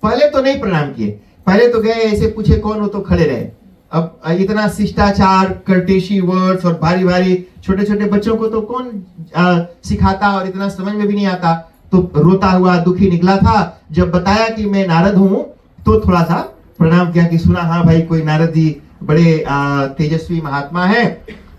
पहले तो नहीं प्रणाम किए, पहले तो गए ऐसे पूछे कौन हो, तो खड़े रहे। अब इतना शिष्टाचार, कर्टेशी वर्ड्स और भारी भारी छोटे छोटे बच्चों को तो कौन सिखाता, और इतना समझ में भी नहीं आता। तो रोता हुआ दुखी निकला था। जब बताया कि मैं नारद हूं, तो थोड़ा सा प्रणाम किया कि सुना हाँ भाई कोई नारद जी बड़े तेजस्वी महात्मा है।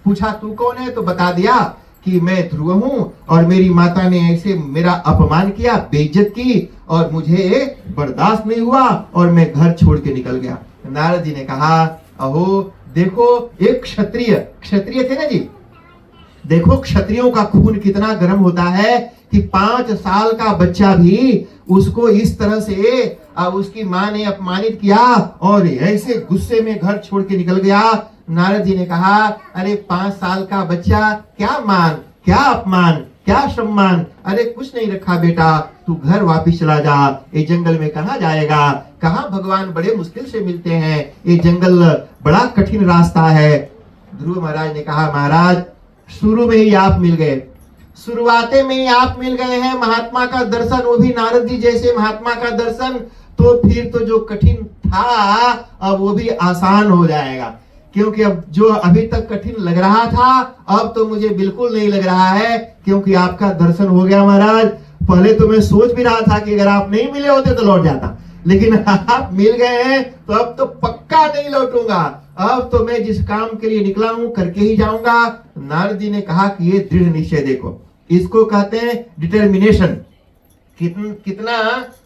पूछा तू कौन है, तो बता दिया कि मैं ध्रुव हूं, और मेरी माता ने ऐसे मेरा अपमान किया, बेइज्जत की, और मुझे बर्दाश्त नहीं हुआ और मैं घर छोड़ के निकल गया। नारद जी ने कहा, अहो देखो, एक क्षत्रिय थे ना जी, देखो क्षत्रियों का खून कितना गर्म होता है कि 5 साल का बच्चा भी उसको इस तरह से उसकी माँ ने अपमानित किया और ऐसे गुस्से में घर छोड़ के निकल गया। नारद जी ने कहा, अरे 5 साल का बच्चा, क्या मान, क्या अपमान, क्या सम्मान, अरे कुछ नहीं रखा बेटा, तू घर वापिस चला जा। ये जंगल में कहाँ जाएगा, कहाँ भगवान बड़े मुश्किल से मिलते हैं, ये जंगल बड़ा कठिन रास्ता है। ध्रुव महाराज ने कहा, महाराज शुरू में ही आप मिल गए, शुरुआते में ही आप मिल गए हैं महात्मा का दर्शन, वो भी नारद जी जैसे महात्मा का दर्शन, तो फिर तो जो कठिन था अब वो भी आसान हो जाएगा। क्योंकि अब जो अभी तक कठिन लग रहा था, अब तो मुझे बिल्कुल नहीं लग रहा है, क्योंकि आपका दर्शन हो गया महाराज। पहले तो मैं सोच भी रहा था कि अगर आप नहीं मिले होते तो लौट जाता, लेकिन आप मिल गए हैं तो अब तो पक्का नहीं लौटूंगा। अब तो मैं जिस काम के लिए निकला हूं करके ही जाऊंगा। नारद जी ने कहा कि ये दृढ़ निश्चय देखो, इसको कहते हैं डिटर्मिनेशन। कितना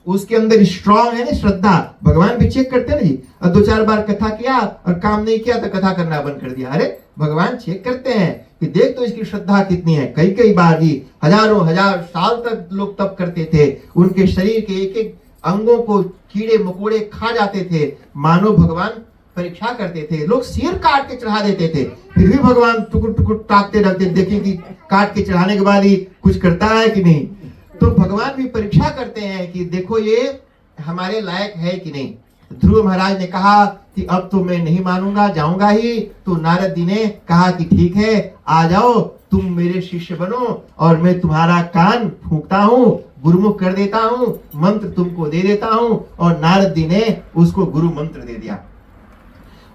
उसके अंदर स्ट्रांग है ना, श्रद्धा। भगवान भी चेक करते हैं ना जी। और 2-4 बार कथा किया और काम नहीं किया तो कथा करना बंद कर दिया। अरे भगवान चेक करते हैं कि देख तो इसकी श्रद्धा कितनी है। कई बार जी हजारों हजार साल तक लोग तप करते थे, उनके शरीर के एक एक अंगों को कीड़े मकोड़े खा जाते थे। मानो भगवान परीक्षा करते थे, लोग सिर काट के चढ़ा देते थे, फिर भी भगवान टुकुर टुकुर ताकते रहते, देखें कि काट के चढ़ाने के बाद ही कुछ करता है कि नहीं। तो तो भगवान भी परीक्षा करते हैं कि देखो ये हमारे लायक है कि नहीं। ध्रुव महाराज ने कहा कि अब तो मैं नहीं मानूंगा, जाऊंगा ही। तो नारद जी ने कहा कि ठीक है, आ जाओ, तुम मेरे शिष्य बनो और मैं तुम्हारा कान फूंकता हूँ, गुरुमुख कर देता हूँ, मंत्र तुमको दे देता हूँ। और नारद जी ने उसको गुरु मंत्र दे दिया।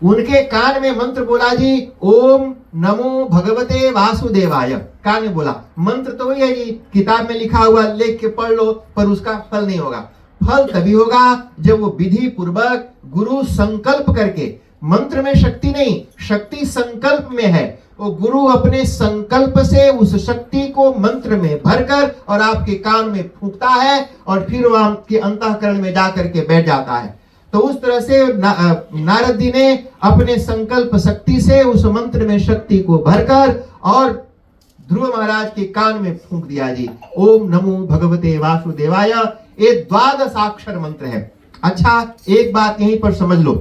उनके कान में मंत्र बोला जी, ओम नमो भगवते वासुदेवाय। कान में बोला। मंत्र तो वही है जी, किताब में लिखा हुआ, लेख के पढ़ लो, पर उसका फल नहीं होगा। फल तभी होगा जब वो विधि पूर्वक गुरु संकल्प करके, मंत्र में शक्ति नहीं, शक्ति संकल्प में है। वो गुरु अपने संकल्प से उस शक्ति को मंत्र में भरकर और आपके कान में फूंकता है और फिर वो आपके अंतःकरण में जाकर के बैठ जाता है। तो उस तरह से नारद जी ने अपने संकल्प शक्ति से उस मंत्र में शक्ति को भरकर और ध्रुव महाराज के कान में फूंक दिया जी। ओम नमो भगवते वासुदेवाय। ये 12 अक्षर मंत्र है। अच्छा, एक बात यहीं पर समझ लो,